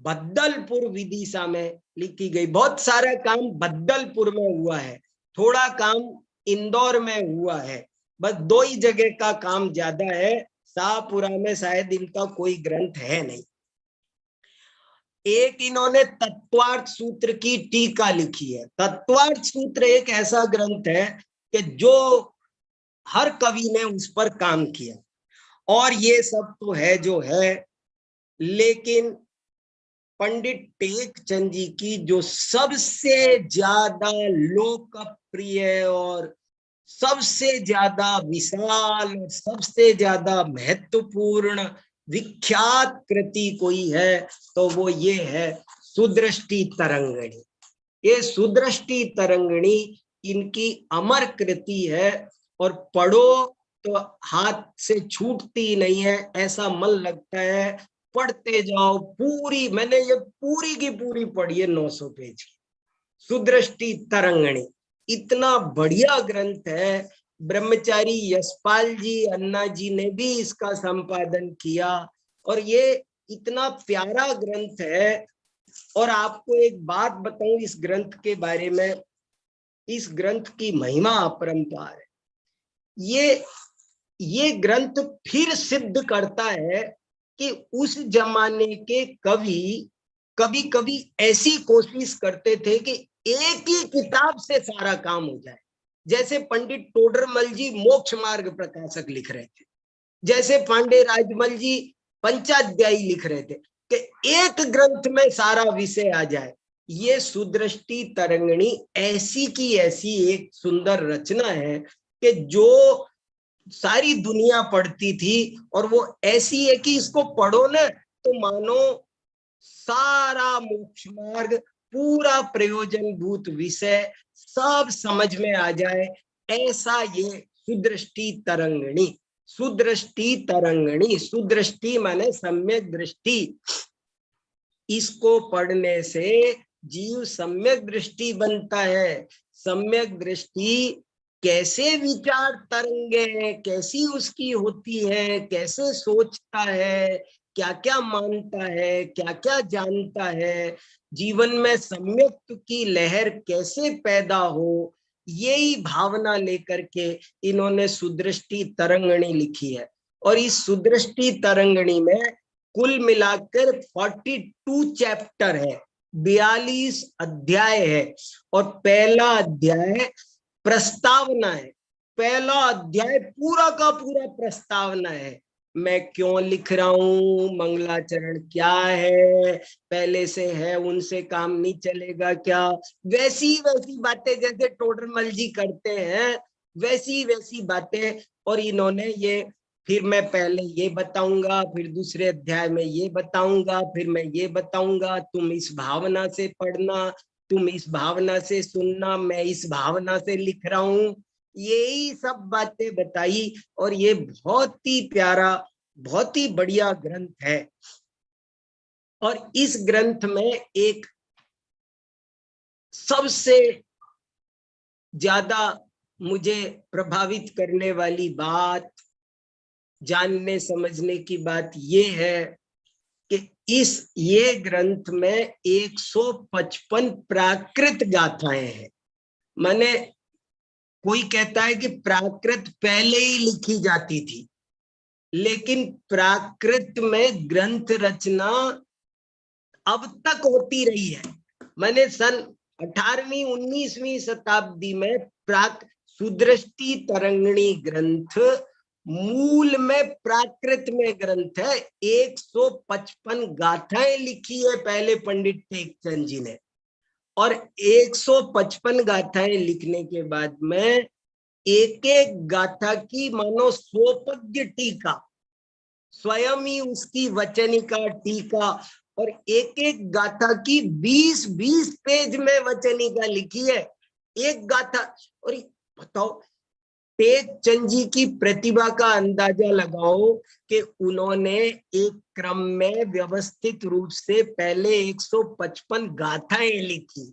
बद्दलपुर विदिशा में लिखी गई। बहुत सारा काम बद्दलपुर में हुआ है, थोड़ा काम इंदौर में हुआ है, बस 2 ही जगह का काम ज्यादा है। शाहपुरा में शायद इनका कोई ग्रंथ है नहीं। एक इन्होंने तत्वार्थ सूत्र की टीका लिखी है। तत्वार्थ सूत्र एक ऐसा ग्रंथ है कि जो हर कवि ने उस पर काम किया, और ये सब तो है जो है, लेकिन पंडित टेकचंद जी की जो सबसे ज्यादा लोकप्रिय और सबसे ज्यादा विशाल और सबसे ज्यादा महत्वपूर्ण विख्यात कृति कोई है तो वो ये है सुदृष्टि तरंगिणी। ये सुदृष्टि तरंगिणी इनकी अमर कृति है, और पढ़ो तो हाथ से छूटती नहीं है, ऐसा मन लगता है पढ़ते जाओ। पूरी मैंने ये पूरी की पूरी पढ़ी है, 900 पेज की सुदृष्टि तरंगिणी। इतना बढ़िया ग्रंथ है। ब्रह्मचारी यशपाल जी अन्ना जी ने भी इसका संपादन किया, और ये इतना प्यारा ग्रंथ है। और आपको एक बात बताऊं इस ग्रंथ के बारे में, इस ग्रंथ की महिमा अपरंपार है। ये ग्रंथ फिर सिद्ध करता है कि उस जमाने के कवि कभी कभी ऐसी कोशिश करते थे कि एक ही किताब से सारा काम हो जाए। जैसे पंडित टोडरमल जी मोक्ष मार्ग प्रकाशक लिख रहे थे, जैसे पांडे राजमल जी पंचाध्यायी लिख रहे थे, कि एक ग्रंथ में सारा विषय आ जाए। ये सुदृष्टि तरंगिणी ऐसी की ऐसी एक सुंदर रचना है कि जो सारी दुनिया पढ़ती थी, और वो ऐसी है कि इसको पढ़ो ना तो मानो सारा मोक्ष मार्ग, पूरा प्रयोजनभूत विषय सब समझ में आ जाए। ऐसा ये सुदृष्टि तरंगिणी। सुदृष्टि तरंगिणी, सुदृष्टि माने सम्यक दृष्टि। इसको पढ़ने से जीव सम्यक दृष्टि बनता है। सम्यक दृष्टि कैसे विचार तरंगे कैसी उसकी होती है, कैसे सोचता है, क्या क्या मानता है, क्या क्या जानता है, जीवन में सम्यक की लहर कैसे पैदा हो, यही भावना लेकर के इन्होंने सुदृष्टि तरंगिणी लिखी है। और इस सुदृष्टि तरंगिणी में कुल मिलाकर 42 चैप्टर है, 42 अध्याय है, और पहला अध्याय प्रस्तावना है। पहला अध्याय पूरा का पूरा प्रस्तावना है। मैं क्यों लिख रहा हूं, मंगलाचरण क्या है, पहले से है उनसे काम नहीं चलेगा क्या, वैसी वैसी बातें जैसे टोडरमल जी करते हैं, वैसी वैसी बातें। और इन्होंने ये फिर मैं पहले ये बताऊंगा, फिर दूसरे अध्याय में ये बताऊंगा, फिर मैं ये बताऊंगा, तुम इस भावना से पढ़ना, तुम इस भावना से सुनना, मैं इस भावना से लिख रहा हूं, यही सब बातें बताई। और ये बहुत ही प्यारा बहुत ही बढ़िया ग्रंथ है। और इस ग्रंथ में एक सबसे ज्यादा मुझे प्रभावित करने वाली बात, जानने समझने की बात ये है कि ये ग्रंथ में 155 प्राकृत गाथाएं हैं। माने कोई कहता है कि प्राकृत पहले ही लिखी जाती थी, लेकिन प्राकृत में ग्रंथ रचना अब तक होती रही है। मैंने सन 18वीं 19वीं शताब्दी में सुदृष्टि तरंगिणी ग्रंथ मूल में प्राकृत में ग्रंथ है। 155 गाथाएं लिखी है पहले पंडित टेकचंद जी ने, और 155 गाथाएं लिखने के बाद में एक एक गाथा की मानो सोपद्य टीका, स्वयं ही उसकी वचनिका टीका, और एक एक गाथा की 20-20 पेज में वचनिका लिखी है एक गाथा। और बताओ टेकचंद जी की प्रतिभा का अंदाजा लगाओ कि उन्होंने एक क्रम में व्यवस्थित रूप से पहले 155 गाथाएं लिखी,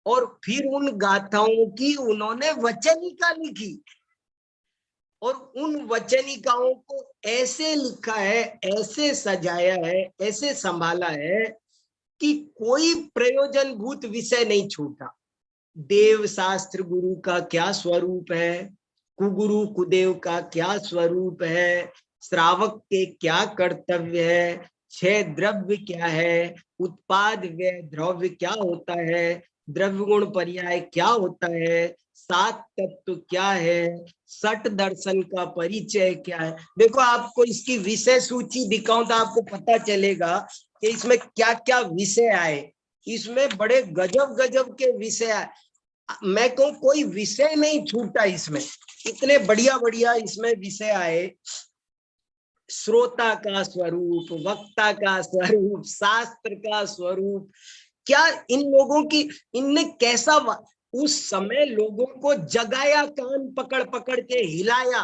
और फिर उन गाथाओं की उन्होंने वचनिका लिखी और उन वचनिकाओं को ऐसे लिखा है, ऐसे सजाया है, ऐसे संभाला है कि कोई प्रयोजनभूत विषय नहीं छूटा। देव शास्त्र गुरु का क्या स्वरूप है, कुगुरु कुदेव का क्या स्वरूप है, श्रावक के क्या कर्तव्य है, छह द्रव्य क्या है, उत्पाद व्यय द्रव्य क्या होता है, द्रव्य गुण पर्याय क्या होता है, सात तत्व क्या है, सठ दर्शन का परिचय क्या है। देखो आपको इसकी विषय सूची दिखाऊं तो आपको पता चलेगा कि इसमें क्या क्या विषय आए। इसमें बड़े गजब गजब के विषय आए। मैं कहूं कोई विषय नहीं छूटा इसमें, इतने बढ़िया बढ़िया इसमें विषय आए। श्रोता का स्वरूप, वक्ता का स्वरूप, शास्त्र का स्वरूप, क्या इन लोगों की, इनने कैसा उस समय लोगों को जगाया, कान पकड़ पकड़ के हिलाया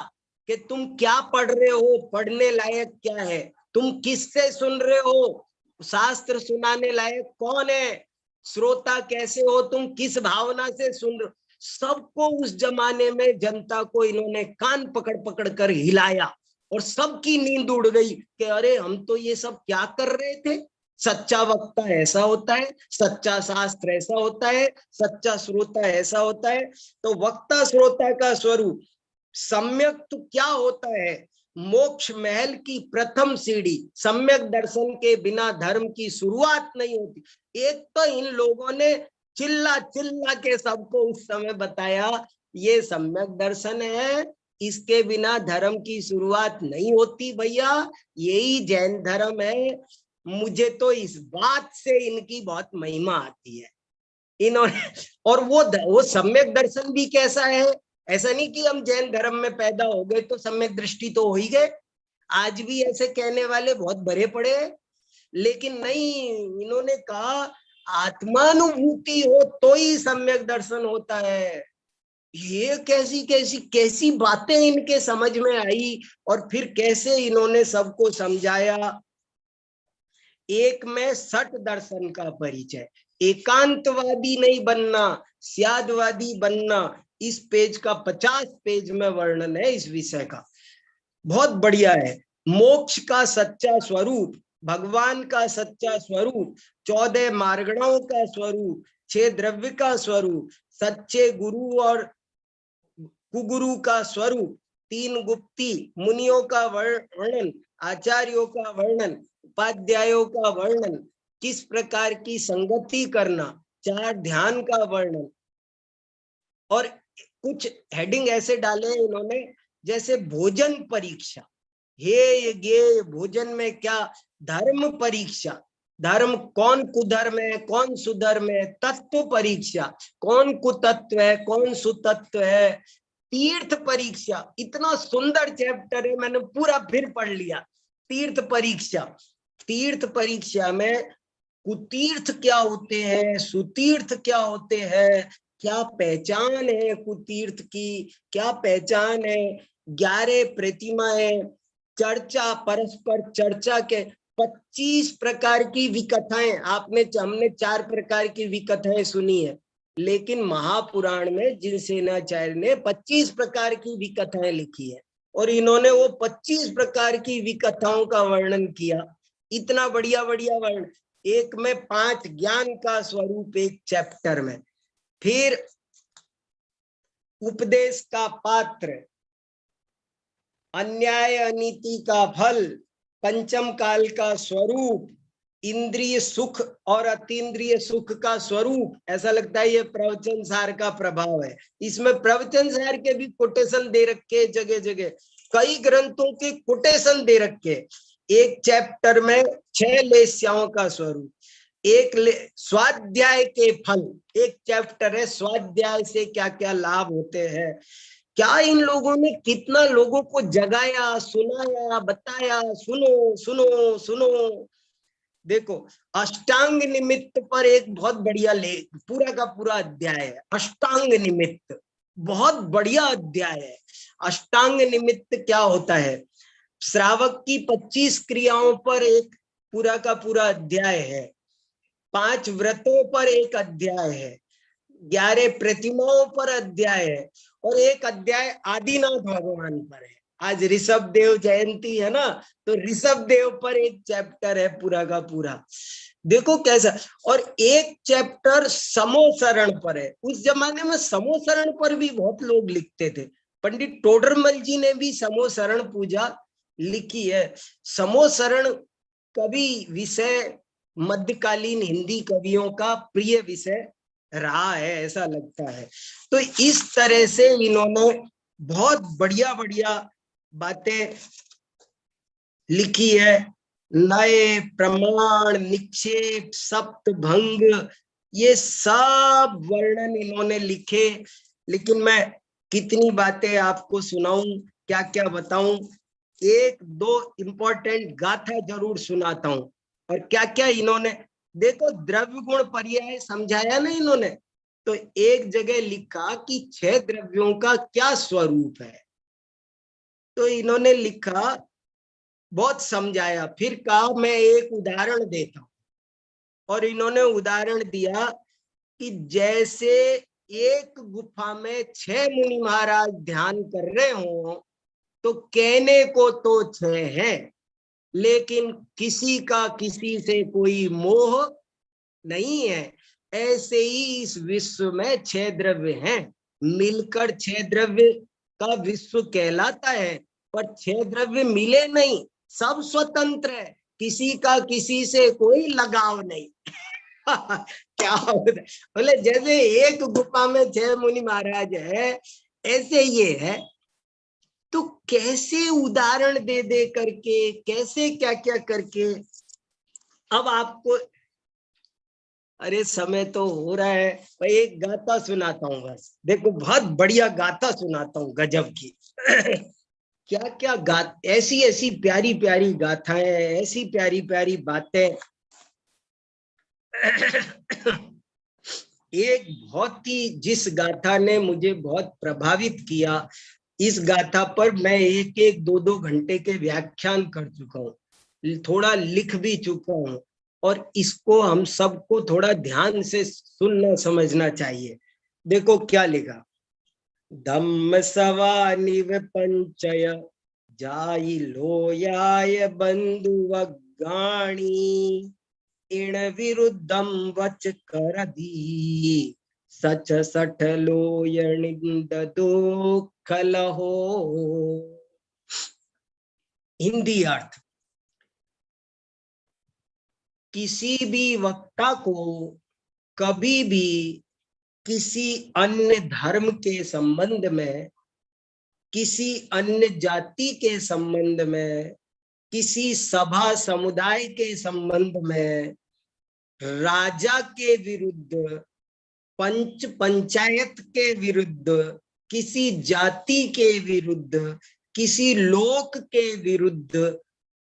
कि तुम क्या पढ़ रहे हो, पढ़ने लायक क्या है, तुम किससे सुन रहे हो, शास्त्र सुनाने लायक कौन है, श्रोता कैसे हो, तुम किस भावना से सुन रहे हो। सबको उस जमाने में जनता को इन्होंने कान पकड़ पकड़ कर हिलाया और सबकी नींद उड़ गई कि अरे हम तो ये सब क्या कर रहे थे। सच्चा वक्ता ऐसा होता है, सच्चा शास्त्र ऐसा होता है, सच्चा श्रोता ऐसा होता है। तो वक्ता श्रोता का स्वरूप सम्यक तो क्या होता है, मोक्ष महल की प्रथम सीढ़ी, सम्यक दर्शन के बिना धर्म की शुरुआत नहीं होती। एक तो इन लोगों ने चिल्ला चिल्ला के सबको उस समय बताया ये सम्यक दर्शन है, इसके बिना धर्म की शुरुआत नहीं होती भैया, यही जैन धर्म है। मुझे तो इस बात से इनकी बहुत महिमा आती है इन्होंने। और वो सम्यक दर्शन भी कैसा है, ऐसा नहीं कि हम जैन धर्म में पैदा हो गए तो सम्यक दृष्टि तो हो ही गए, आज भी ऐसे कहने वाले बहुत भरे पड़े हैं। लेकिन नहीं, इन्होंने कहा आत्मानुभूति हो तो ही सम्यक दर्शन होता है। ये कैसी कैसी कैसी बातें इनके समझ में आई और फिर कैसे इन्होंने सबको समझाया। एक में सठ दर्शन का परिचय, एकांतवादी नहीं बनना, स्यादवादी बनना, इस पेज का 50 पेज में वर्णन है इस विषय का, बहुत बढ़िया है। मोक्ष का सच्चा स्वरूप, भगवान का सच्चा स्वरूप, 14 मार्गणों का स्वरूप, 6 द्रव्य का स्वरूप, सच्चे गुरु और कुगुरु का स्वरूप, 3 गुप्ती मुनियों का वर्णन, आचार्यों का वर्णन, उपाध्यायों का वर्णन, किस प्रकार की संगति करना, 4 ध्यान का वर्णन। और कुछ हेडिंग ऐसे डाले इन्होंने जैसे भोजन परीक्षा, ये भोजन में क्या, धर्म परीक्षा, धर्म कौन कुधर्म है कौन सुधर्म है, तत्व परीक्षा, कौन कुतत्व है कौन सुतत्व है, तीर्थ परीक्षा, इतना सुंदर चैप्टर है, मैंने पूरा फिर पढ़ लिया। तीर्थ परीक्षा, तीर्थ परीक्षा में कुतीर्थ क्या होते हैं, सुतीर्थ क्या होते हैं, क्या पहचान है कुतीर्थ की, क्या पहचान है, 11 प्रतिमाएं, चर्चा, परस्पर चर्चा के 25 प्रकार की विकथाएं, हमने 4 प्रकार की विकथाएं सुनी है, लेकिन महापुराण में जिनसेनाचार्य ने 25 प्रकार की विकथाएं लिखी है और इन्होंने वो 25 प्रकार की विकथाओं का वर्णन किया, इतना बढ़िया बढ़िया वर्णन। एक में 5 ज्ञान का स्वरूप एक चैप्टर में, फिर उपदेश का पात्र, अन्याय अनीति का फल, पंचम काल का स्वरूप, इंद्रिय सुख और अतीन्द्रिय सुख का स्वरूप। ऐसा लगता है ये प्रवचन सार का प्रभाव है, इसमें प्रवचन सार के भी कोटेशन दे रखे जगह जगह, कई ग्रंथों के कोटेशन दे रखे। एक चैप्टर में 6 लेस्याओं का स्वरूप, एक स्वाध्याय के फल, एक चैप्टर है स्वाध्याय से क्या क्या लाभ होते हैं। क्या इन लोगों ने कितना लोगों को जगाया, सुनाया, बताया, सुनो सुनो सुनो। देखो अष्टांग निमित्त पर एक बहुत बढ़िया लेख, पूरा का पूरा अध्याय है अष्टांग निमित्त, बहुत बढ़िया अध्याय है। अष्टांग निमित्त क्या होता है, श्रावक की 25 क्रियाओं पर एक पूरा का पूरा अध्याय है, 5 व्रतों पर एक अध्याय है, 11 प्रतिमाओं पर अध्याय है और एक अध्याय आदिनाथ भगवान पर है। आज ऋषभ देव जयंती है ना, तो ऋषभ देव पर एक चैप्टर है पूरा का पूरा। देखो कैसा। और एक चैप्टर समोसरण पर है। उस जमाने में समोसरण पर भी बहुत लोग लिखते थे। पंडित टोडरमल जी ने भी समोसरण पूजा लिखी है। समोसरण कवि विषय मध्यकालीन हिंदी कवियों का प्रिय विषय रहा है, ऐसा लगता है। तो इस तरह से इन्होंने बहुत बढ़िया बढ़िया बातें लिखी है। नए प्रमाण, निक्षेप, सप्तभंग, ये सब वर्णन इन्होंने लिखे। लेकिन मैं कितनी बातें आपको सुनाऊं, क्या क्या बताऊं। एक दो इंपॉर्टेंट गाथा जरूर सुनाता हूं। और क्या क्या इन्होंने, देखो द्रव्य गुण पर्याय समझाया ना इन्होंने, तो एक जगह लिखा कि 6 द्रव्यों का क्या स्वरूप है। तो इन्होंने लिखा, बहुत समझाया, फिर कहा मैं एक उदाहरण देता हूं। और इन्होंने उदाहरण दिया कि जैसे एक गुफा में 6 मुनि महाराज ध्यान कर रहे हो, तो कहने को तो 6 है, लेकिन किसी का किसी से कोई मोह नहीं है। ऐसे ही इस विश्व में 6 द्रव्य हैं, मिलकर 6 द्रव्य का विश्व कहलाता है। पर 6 द्रव्य मिले नहीं, सब स्वतंत्र है, किसी का किसी से कोई लगाव नहीं। क्या होता है, बोले जैसे एक गुफा में 6 मुनि महाराज है, ऐसे ये है। तो कैसे उदाहरण दे दे करके, कैसे क्या क्या करके। अब आपको, अरे समय तो हो रहा है, भाई एक गाथा सुनाता हूँ बस। देखो बहुत बढ़िया गाथा सुनाता हूँ, गजब की। क्या क्या ऐसी ऐसी प्यारी प्यारी गाथाएं, ऐसी प्यारी प्यारी बातें। एक बहुत ही, जिस गाथा ने मुझे बहुत प्रभावित किया, इस गाथा पर मैं एक एक दो दो घंटे के व्याख्यान कर चुका हूँ, थोड़ा लिख भी चुका हूँ। और इसको हम सबको थोड़ा ध्यान से सुनना समझना चाहिए। देखो क्या लिखा। धम्म सवा निव पंचय जाई लोयाय बंधुवगाणी इण विरुद्धम वच कर दी सच सठ लोयनिंद दो खलहो। हिंदी अर्थ। किसी भी वक्ता को कभी भी किसी अन्य धर्म के संबंध में, किसी अन्य जाति के संबंध में, किसी सभा समुदाय के संबंध में, राजा के विरुद्ध, पंच पंचायत के विरुद्ध, किसी जाति के विरुद्ध, किसी लोक के विरुद्ध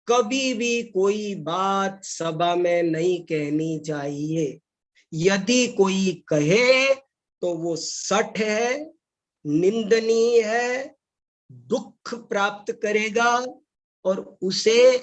कभी भी कोई बात सभा में नहीं कहनी चाहिए। यदि कोई कहे तो वो सठ है, निंदनीय है, दुख प्राप्त करेगा और उसे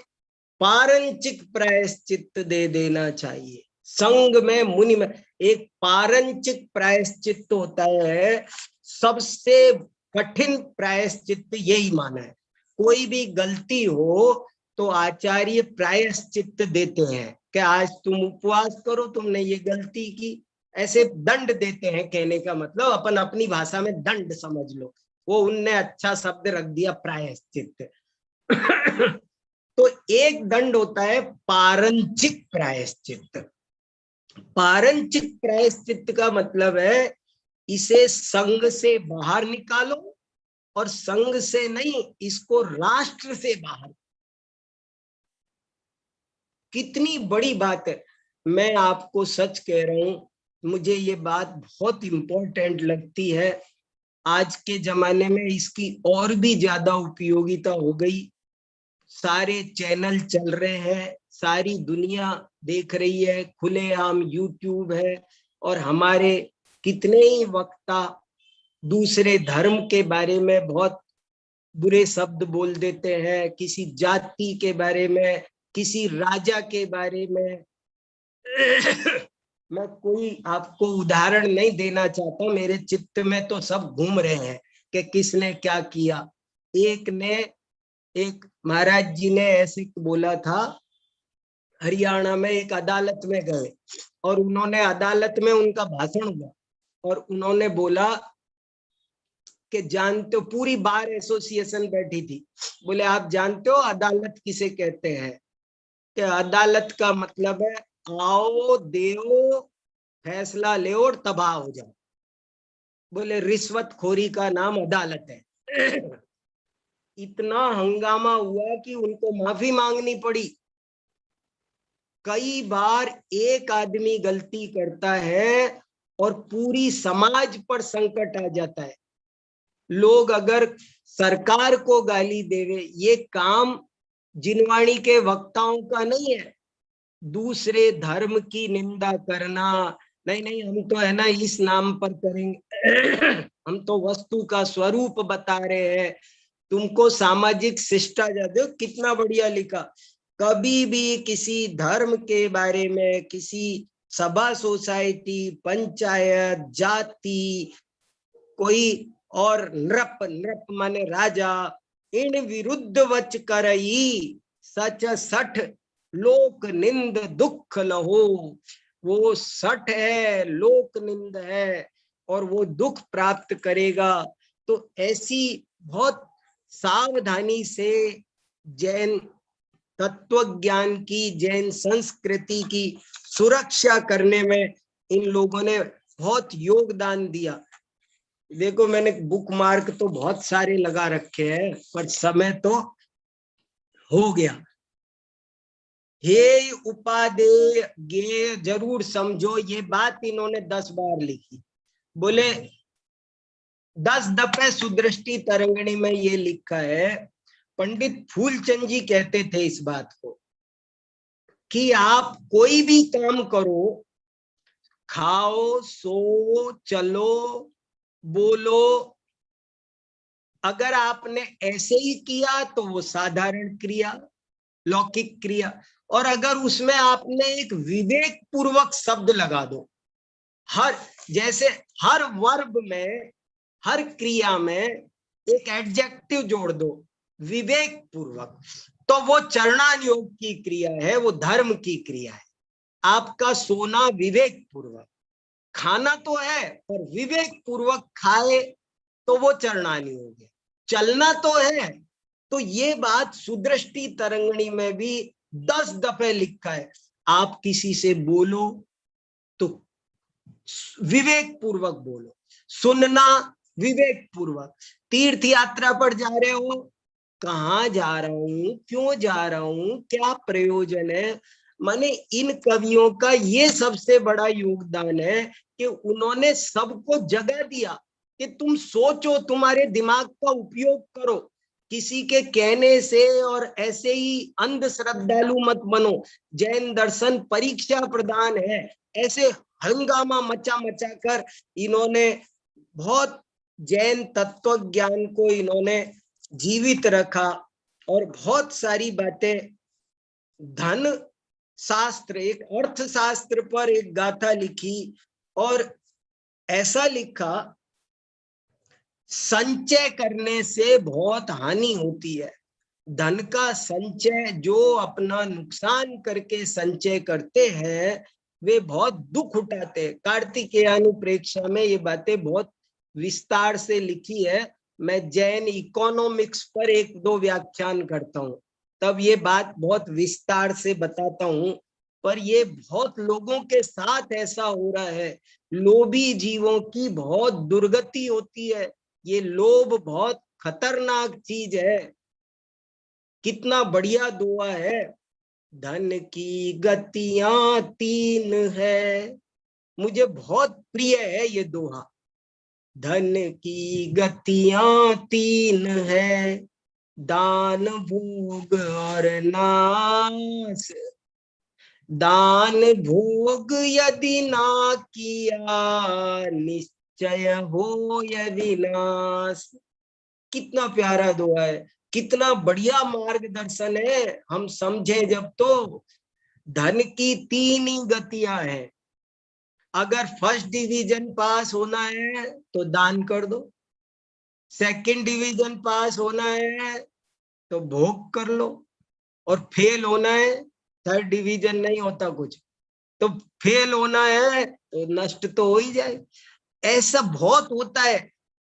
पारंचिक प्रायश्चित दे देना चाहिए। संघ में, मुनि में एक पारंचिक प्रायश्चित होता है, सबसे कठिन प्रायश्चित यही माना है। कोई भी गलती हो तो आचार्य प्रायश्चित देते हैं कि आज तुम उपवास करो, तुमने ये गलती की, ऐसे दंड देते हैं। कहने का मतलब अपन अपनी भाषा में दंड समझ लो, वो उनने अच्छा शब्द रख दिया प्रायश्चित। तो एक दंड होता है पारंचिक प्रायश्चित। पारंचिक प्रायश्चित का मतलब है इसे संघ से बाहर निकालो, और संघ से नहीं, इसको राष्ट्र से बाहर। कितनी बड़ी बात है। मैं आपको सच कह रहा हूं, मुझे ये बात बहुत इंपॉर्टेंट लगती है। आज के जमाने में इसकी और भी ज्यादा उपयोगिता हो गई। सारे चैनल चल रहे हैं, सारी दुनिया देख रही है, खुलेआम यूट्यूब है। और हमारे कितने ही वक्ता दूसरे धर्म के बारे में बहुत बुरे शब्द बोल देते हैं, किसी जाति के बारे में, किसी राजा के बारे में। मैं कोई आपको उदाहरण नहीं देना चाहता, मेरे चित्त में तो सब घूम रहे हैं कि किसने क्या किया। एक महाराज जी ने ऐसे बोला था, हरियाणा में एक अदालत में गए और उन्होंने अदालत में उनका भाषण हुआ और उन्होंने बोला कि जानते हो, पूरी बार एसोसिएशन बैठी थी, बोले आप जानते हो अदालत किसे कहते हैं? कि अदालत का मतलब है आओ देओ फैसला ले और तबाह हो जाओ। बोले रिश्वतखोरी का नाम अदालत है। इतना हंगामा हुआ कि उनको माफी मांगनी पड़ी। कई बार एक आदमी गलती करता है और पूरी समाज पर संकट आ जाता है। लोग अगर सरकार को गाली देवे, ये काम जिनवाणी के वक्ताओं का नहीं है। दूसरे धर्म की निंदा करना, नहीं नहीं हम तो है ना इस नाम पर करेंगे, हम तो वस्तु का स्वरूप बता रहे हैं, तुमको सामाजिक शिष्टाचार दो। कितना बढ़िया लिखा। कभी भी किसी धर्म के बारे में, किसी सभा सोसाइटी पंचायत जाति कोई और नृप नृप माने राजा, इन विरुद्ध वच करई सच सठ लोक निंद दुख लहो। वो सठ है, लोक निंद है और वो दुख प्राप्त करेगा। तो ऐसी बहुत सावधानी से जैन तत्व ज्ञान की, जैन संस्कृति की सुरक्षा करने में इन लोगों ने बहुत योगदान दिया। देखो मैंने बुक मार्क तो बहुत सारे लगा रखे हैं पर समय तो हो गया। हे उपादेय गे जरूर समझो, ये बात इन्होंने 10 बार लिखी। बोले 10 दफे सुदृष्टि तरंगिणी में ये लिखा है। पंडित फूलचंद जी कहते थे इस बात को कि आप कोई भी काम करो, खाओ सो चलो बोलो, अगर आपने ऐसे ही किया तो वो साधारण क्रिया, लौकिक क्रिया, और अगर उसमें आपने एक विवेक पूर्वक शब्द लगा दो, हर जैसे हर वर्ब में, हर क्रिया में एक एडजेक्टिव जोड़ दो विवेक पूर्वक, तो वो चरणान योग की क्रिया है, वो धर्म की क्रिया है। आपका सोना विवेक पूर्वक, खाना तो है पर विवेक पूर्वक खाए तो वो चरणान योग है। चलना तो है, तो ये बात सुदृष्टि तरंगिणी में भी 10 दफे लिखा है। आप किसी से बोलो तो विवेक पूर्वक बोलो, सुनना विवेक पूर्वक। तीर्थ यात्रा पर जा रहे हो, कहाँ जा रहा हूं, क्यों जा रहा हूं, क्या प्रयोजन है। माने इन कवियों का ये सबसे बड़ा योगदान है कि उन्होंने सबको जगह दिया कि तुम सोचो, तुम्हारे दिमाग का उपयोग करो, किसी के कहने से और ऐसे ही अंध श्रद्धालु मत बनो। जैन दर्शन परीक्षा प्रदान है। ऐसे हंगामा मचा मचा कर इन्होंने बहुत जैन तत्व ज्ञान को इन्होंने जीवित रखा और बहुत सारी बातें, धन शास्त्र, एक अर्थशास्त्र पर एक गाथा लिखी और ऐसा लिखा, संचय करने से बहुत हानि होती है। धन का संचय, जो अपना नुकसान करके संचय करते हैं वे बहुत दुख उठाते हैं। कार्तिकेयानुप्रेक्षा में ये बातें बहुत विस्तार से लिखी है। मैं जैन इकोनॉमिक्स पर 1-2 व्याख्यान करता हूँ, तब ये बात बहुत विस्तार से बताता हूँ। पर ये बहुत लोगों के साथ ऐसा हो रहा है। लोभी जीवों की बहुत दुर्गति होती है। ये लोभ बहुत खतरनाक चीज है। कितना बढ़िया दोहा है, धन की गतियां 3 है। मुझे बहुत प्रिय है ये दोहा। धन की गतियां 3 है, दान भोग और नाश। दान भोग यदि ना किया, निश्चय हो यदि नाश। कितना प्यारा दोहा है, कितना बढ़िया मार्गदर्शन है। हम समझे जब तो धन की 3 ही गतियां हैं, अगर फर्स्ट डिवीजन पास होना है तो दान कर दो, सेकंड डिवीजन पास होना है तो भोग कर लो, और फेल होना है, थर्ड डिवीजन नहीं होता कुछ, तो फेल होना है तो नष्ट तो हो ही जाए। ऐसा बहुत होता है।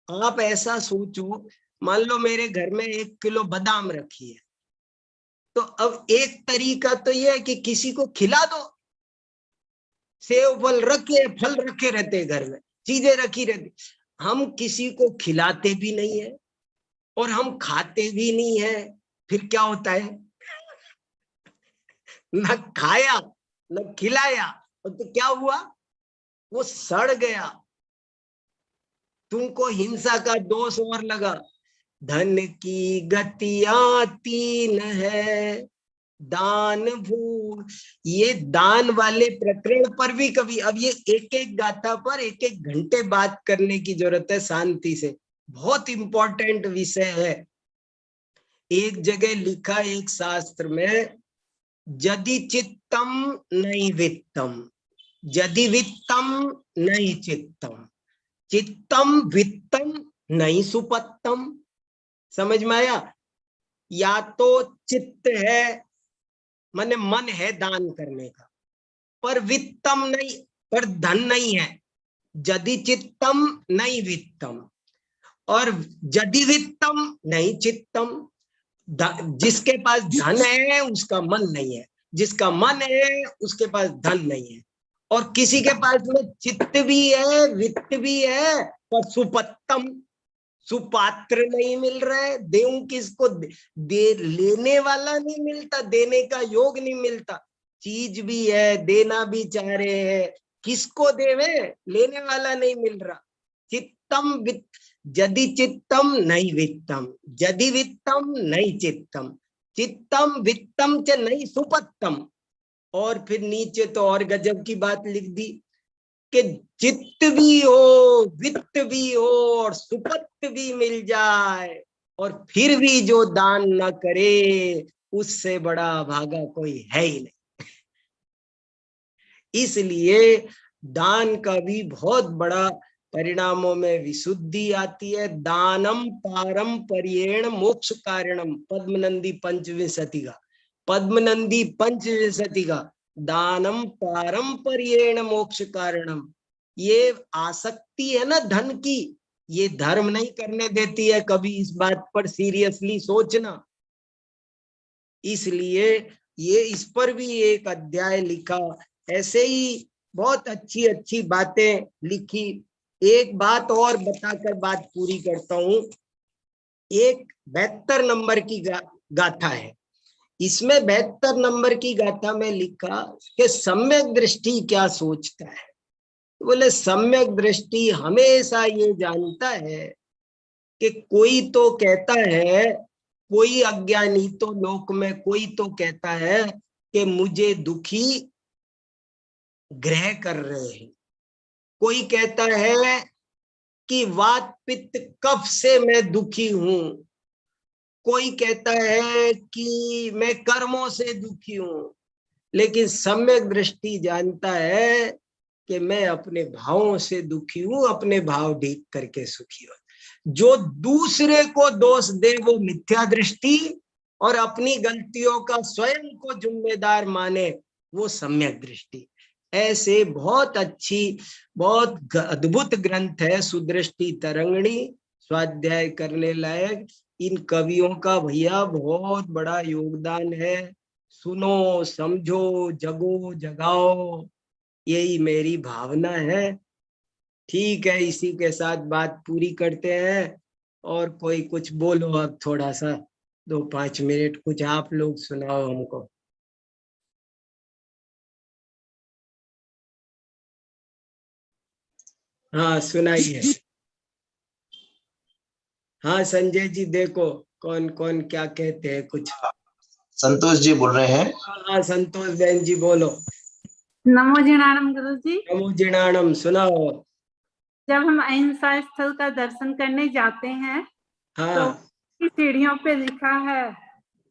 आप ऐसा सोचो, मान लो मेरे घर में 1 किलो बादाम रखी है, तो अब एक तरीका तो यह है कि किसी को खिला दो। सेव फल रखे रहते घर में, चीजें रखी रहती, हम किसी को खिलाते भी नहीं है और हम खाते भी नहीं है। फिर क्या होता है, न खाया न खिलाया, तो क्या हुआ, वो सड़ गया, तुमको हिंसा का दोष और लगा। धन की गतियां 3 है, दान भूल। ये दान वाले प्रकरण पर भी कभी, अब ये एक एक गाथा पर 1-1 घंटे बात करने की जरूरत है शांति से, बहुत इंपॉर्टेंट विषय है। एक जगह लिखा एक शास्त्र में, यदि चित्तम नहीं वित्तम, यदि वित्तम नहीं चित्तम, चित्तम वित्तम नहीं सुपत्तम। समझ में आया? या तो चित्त है, माने मन है दान करने का, पर वित्तम नहीं, पर धन नहीं है। यदि चित्तम नहीं वित्तम, और यदि वित्तम नहीं चित्तम। जिसके पास धन है उसका मन नहीं है, जिसका मन है उसके पास धन नहीं है, और किसी के पास में चित्त भी है वित्त भी है, पर सुपत्तम, सुपात्र नहीं मिल रहा है। देऊं किसको, दे लेने वाला नहीं मिलता, देने का योग नहीं मिलता। चीज भी है, देना भी चाह रहे हैं, किसको देवे, लेने वाला नहीं मिल रहा। चित्तम वित्त, यदि चित्तम नहीं वित्तम, यदि वित्तम नहीं चित्तम, चित्तम वित्तम च नहीं सुपत्तम। और फिर नीचे तो और गजब की बात लिख दी कि चित्त भी हो, वित्त भी हो और सुपत्त भी मिल जाए, और फिर भी जो दान न करे, उससे बड़ा भागा कोई है ही नहीं। इसलिए दान का भी बहुत बड़ा परिणामों में विशुद्धि आती है। दानम पारंपर्येण मोक्ष कारणम, पद्मनंदी पंचविंशति का, पद्मनंदी पंचविंशति का, दानम पारंपर्येण मोक्ष कारणम। ये आसक्ति है ना धन की, ये धर्म नहीं करने देती है। कभी इस बात पर सीरियसली सोचना। इसलिए ये इस पर भी एक अध्याय लिखा। ऐसे ही बहुत अच्छी अच्छी बातें लिखी। एक बात और बताकर बात पूरी करता हूं। एक 72 नंबर की गाथा है। इसमें 72 नंबर की गाथा में लिखा कि सम्यक दृष्टि क्या सोचता है। बोले सम्यक दृष्टि हमेशा ये जानता है कि कोई तो कहता है, कोई अज्ञानी तो लोक में कोई तो कहता है कि मुझे दुखी ग्रह कर रहे हैं, कोई कहता है कि वात पित्त कफ से मैं दुखी हूं, कोई कहता है कि मैं कर्मों से दुखी हूं। लेकिन सम्यक दृष्टि जानता है कि मैं अपने भावों से दुखी हूं, अपने भाव ढीक करके सुखी हूं। जो दूसरे को दोष दे वो मिथ्या दृष्टि, और अपनी गलतियों का स्वयं को जिम्मेदार माने वो सम्यक दृष्टि। ऐसे बहुत अच्छी, बहुत अद्भुत ग्रंथ है सुदृष्टि तरंगिणी, स्वाध्याय करने लायक। इन कवियों का भैया बहुत बड़ा योगदान है। सुनो, समझो, जगो, जगाओ, यही मेरी भावना है। ठीक है, इसी के साथ बात पूरी करते हैं। और कोई कुछ बोलो, अब थोड़ा सा 2-5 मिनट कुछ आप लोग सुनाओ हमको। हाँ सुनाइए। हाँ संजय जी, देखो कौन कौन क्या कहते हैं कुछ। संतोष जी बोल रहे हैं। हाँ संतोष बहन जी बोलो। नमो जिनाणम गुरु जी। नमो जिनाणम, सुनाओ। जब हम अहिंसा स्थल का दर्शन करने जाते हैं तो हाँ सीढ़ियों पे लिखा है,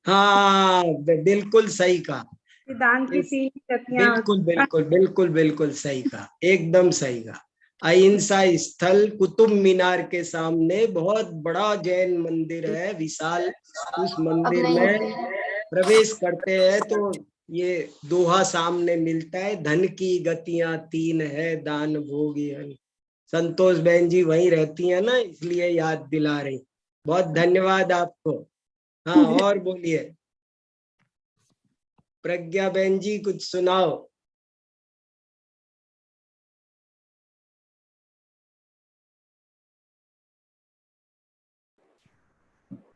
हाँ बिल्कुल सही कहा। सिद्धांत की 3 गतियां बिल्कुल बिल्कुल बिल्कुल बिल्कुल सही कहा, एकदम सही कहा। अहिंसा स्थल कुतुब मीनार के सामने बहुत बड़ा जैन मंदिर है, विशाल। उस मंदिर में प्रवेश करते हैं तो ये दोहा सामने मिलता है, धन की गतियां 3 है, दान भोग यज्ञ। संतोष बहन जी वहीं रहती है ना, इसलिए याद दिला रही। बहुत धन्यवाद आपको। हाँ, और बोलिए प्रज्ञा बहन जी, कुछ सुनाओ।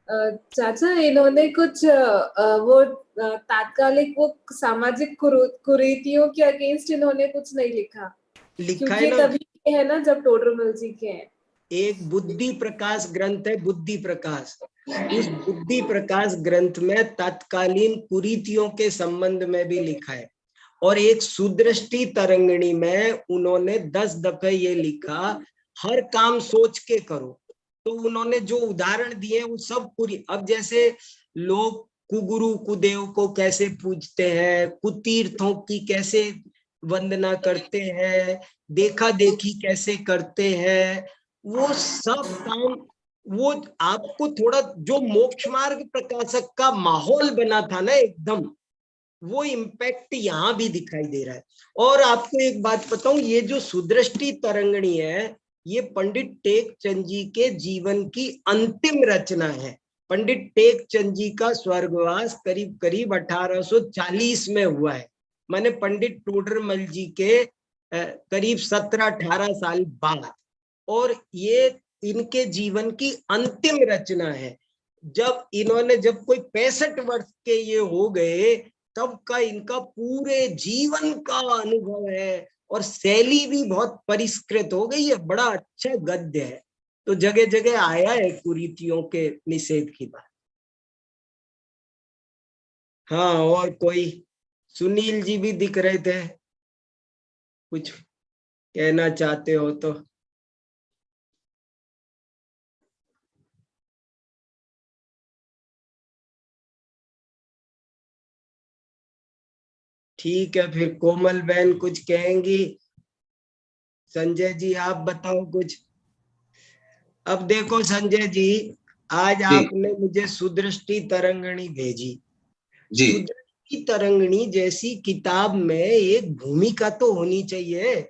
चाचा, इन्होंने कुछ वो तात्कालिक वो सामाजिक कुरीतियों के अगेंस्ट इन्होंने कुछ नहीं लिखा, लिखा है क्योंकि ना, तभी के है ना जब टोडरमल जी के हैं। एक बुद्धि प्रकाश ग्रंथ है, बुद्धि प्रकाश। उस बुद्धि प्रकाश ग्रंथ में तत्कालीन कुरीतियों के संबंध में भी लिखा है। और एक सुदृष्टि तरंगिणी में उन्होंने 10 दफे ये लिखा, हर काम सोच के करो। तो उन्होंने जो उदाहरण दिए वो सब पूरी, अब जैसे लोग कुगुरु कुदेव को कैसे पूजते हैं, कुतीर्थों की कैसे वंदना करते हैं, देखा देखी कैसे करते हैं, वो सब काम, वो आपको थोड़ा जो मोक्ष मार्ग प्रकाशक का माहौल बना था ना एकदम, वो इम्पैक्ट यहाँ भी दिखाई दे रहा है। और आपको एक बात बताऊं, ये जो सुदृष्टि तरंगिणी है, ये पंडित टेकचंद जी के जीवन की अंतिम रचना है। पंडित टेकचंद जी का स्वर्गवास करीब करीब 1840 में हुआ है। माने पंडित टोडरमल जी के करीब 17-18 साल बाद। और ये इनके जीवन की अंतिम रचना है। जब कोई 65 वर्ष के ये हो गए, तब का इनका पूरे जीवन का अनुभव है। और शैली भी बहुत परिष्कृत हो गई है, बड़ा अच्छा गद्य है। तो जगह जगह आया है कुरीतियों के निषेध की बात। हाँ, और कोई? सुनील जी भी दिख रहे थे, कुछ कहना चाहते हो तो। ठीक है, फिर कोमल बहन कुछ कहेंगी। संजय जी आप बताओ कुछ। अब देखो संजय जी, आज आपने मुझे सुदृष्टि तरंगिणी भेजी। सुदृष्टि तरंगिणी जैसी किताब में एक भूमिका तो होनी चाहिए।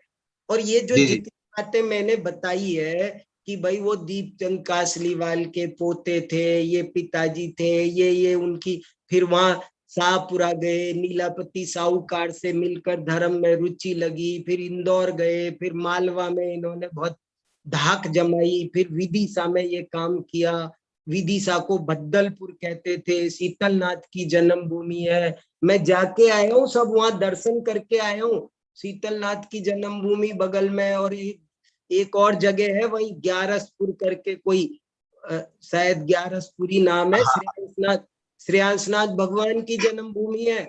और ये जो जितनी बातें मैंने बताई है कि भाई वो दीपचंद कासलीवाल के पोते थे, ये पिताजी थे, ये उनकी, फिर वहां शाहपुरा गए, नीलापति साहूकार से मिलकर धर्म में रुचि लगी, फिर इंदौर गए, फिर मालवा में इन्होंने बहुत धाक जमाई, फिर विदिशा में ये काम किया। विदिशा को बद्दलपुर कहते थे, शीतलनाथ की जन्मभूमि है। मैं जाके आया हूँ, सब वहां दर्शन करके आया हूँ। शीतलनाथ की जन्मभूमि बगल में, और एक और जगह है वही ग्यारसपुर करके, कोई शायद ग्यारसपुरी नाम है। श्रेयांसनाथ भगवान की जन्मभूमि है।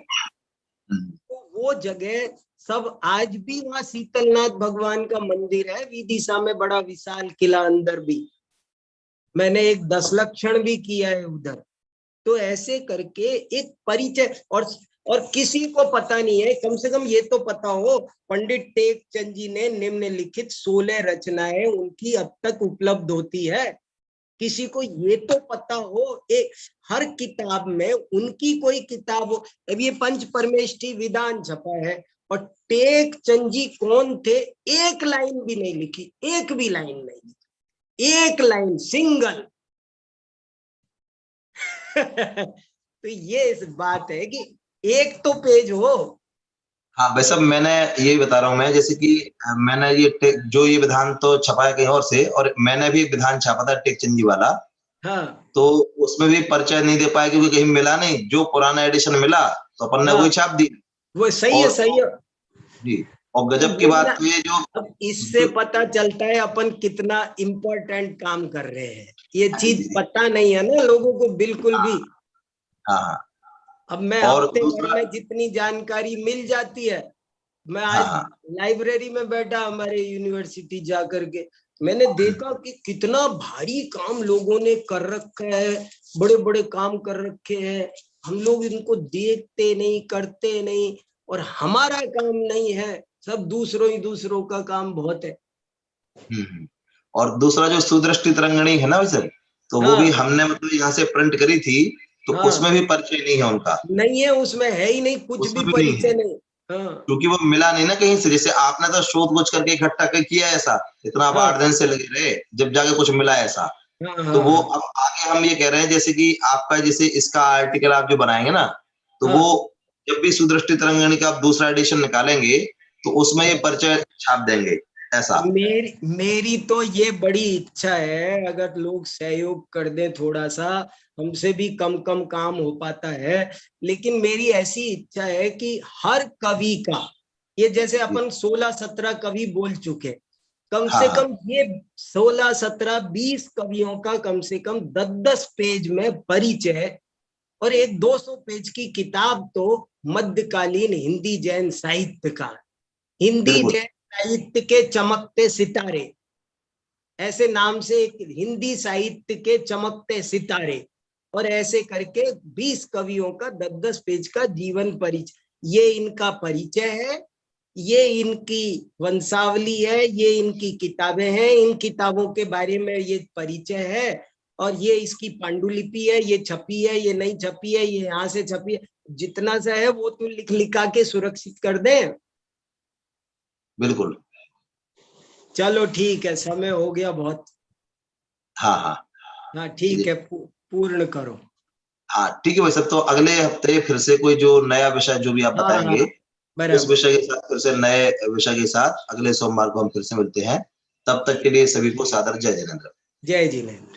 तो वो जगह सब आज भी वहां शीतलनाथ भगवान का मंदिर है। विदिशा में बड़ा विशाल किला, अंदर भी मैंने एक 10 लक्षण भी किया है उधर। तो ऐसे करके एक परिचय, और किसी को पता नहीं है, कम से कम ये तो पता हो, पंडित टेकचंद जी ने निम्नलिखित 16 रचनाएं उनकी अब तक उपलब्ध होती है। किसी को ये तो पता हो, एक हर किताब में उनकी कोई किताब हो। अब ये पंच परमेष्ठी विधान छपा है, और टेकचंद जी कौन थे एक लाइन भी नहीं लिखी, एक भी लाइन नहीं लिखी, एक लाइन सिंगल। तो ये इस बात है कि एक तो पेज हो। हाँ भाई साहब, मैंने यही बता रहा हूँ मैं, जैसे कि मैंने जो ये विधान तो छपा है कहीं और से, और मैंने भी विधान छापा था टेकचंद जी वाला। हाँ, तो उसमें भी परिचय नहीं दे पाया क्योंकि कहीं मिला नहीं। जो पुराना एडिशन मिला तो अपन ने वही छाप दी। वो सही है, सही है जी। और गजब की बात तो ये जो अब इससे पता चलता है अपन कितना इम्पोर्टेंट काम कर रहे हैं। ये चीज पता नहीं है ना लोगों को बिल्कुल भी। हाँ, अब मैं और हफ्ते भर में जितनी जानकारी मिल जाती है, मैं आज लाइब्रेरी में बैठा हमारे यूनिवर्सिटी जाकर के, मैंने देखा कि कितना भारी काम लोगों ने कर रखा है, बड़े बड़े काम कर रखे हैं। हम लोग इनको देखते नहीं, करते नहीं, और हमारा काम नहीं है, सब दूसरों का काम बहुत है। और दूसरा जो सुदृष्टि तरंगिणी है ना वैसे, तो वो भी हाँ। हमने मतलब यहाँ से प्रिंट करी थी, तो हाँ। उसमें भी परिचय नहीं है उनका, नहीं है, उसमें है ही नहीं, कुछ उसमें भी भी नहीं परिचय है। नहीं। हाँ। क्योंकि वो मिला नहीं ना कहीं से, जैसे आपने तो शोध खोज करके इकट्ठा किया ऐसा, इतना हाँ। 8 दिन से लगे रहे, जब जाके कुछ मिला ऐसा। हाँ। तो वो हाँ। अब आगे हम ये कह रहे हैं, जैसे कि आपका जैसे इसका आर्टिकल आप जो बनाएंगे ना, तो हाँ। वो जब भी सुदृष्टि तरंगिणी का आप दूसरा एडिशन निकालेंगे, तो उसमें ये परिचय छाप देंगे ऐसा। मेरी तो ये बड़ी इच्छा है, अगर लोग सहयोग कर दें थोड़ा सा, हमसे भी कम काम हो पाता है, लेकिन मेरी ऐसी इच्छा है कि हर कवि का, ये जैसे अपन 16-17 कवि बोल चुके, कम से हाँ। कम ये 16-17-20 कवियों का कम से कम 10-10 पेज में परिचय, और एक 200 पेज की किताब तो मध्यकालीन हिंदी जैन साहित्य का, हिंदी बिल्कुल। जैन साहित्य के चमकते सितारे, ऐसे नाम से एक हिंदी साहित्य के चमकते सितारे, और ऐसे करके 20 कवियों का 10-10 पेज का जीवन परिचय, ये इनका परिचय है, ये इनकी वंशावली है, ये इनकी किताबें हैं, इन किताबों के बारे में ये परिचय है, और ये इसकी पांडुलिपि है, ये छपी है, ये नहीं छपी है, ये यहाँ से छपी है, जितना सा है वो तो लिखा के सुरक्षित कर दें। बिल्कुल। चलो ठीक है, समय हो गया बहुत। हाँ। हाँ ठीक है, पूर्ण करो। हाँ ठीक है भाई साहब, तो अगले हफ्ते फिर से कोई जो नया विषय जो भी आप हाँ, बताएंगे, हाँ, उस बराबर। विषय के साथ फिर से नए विषय के साथ अगले सोमवार को हम फिर से मिलते हैं। तब तक के लिए सभी को सादर जय जिनेंद्र। जय जिनेंद्र।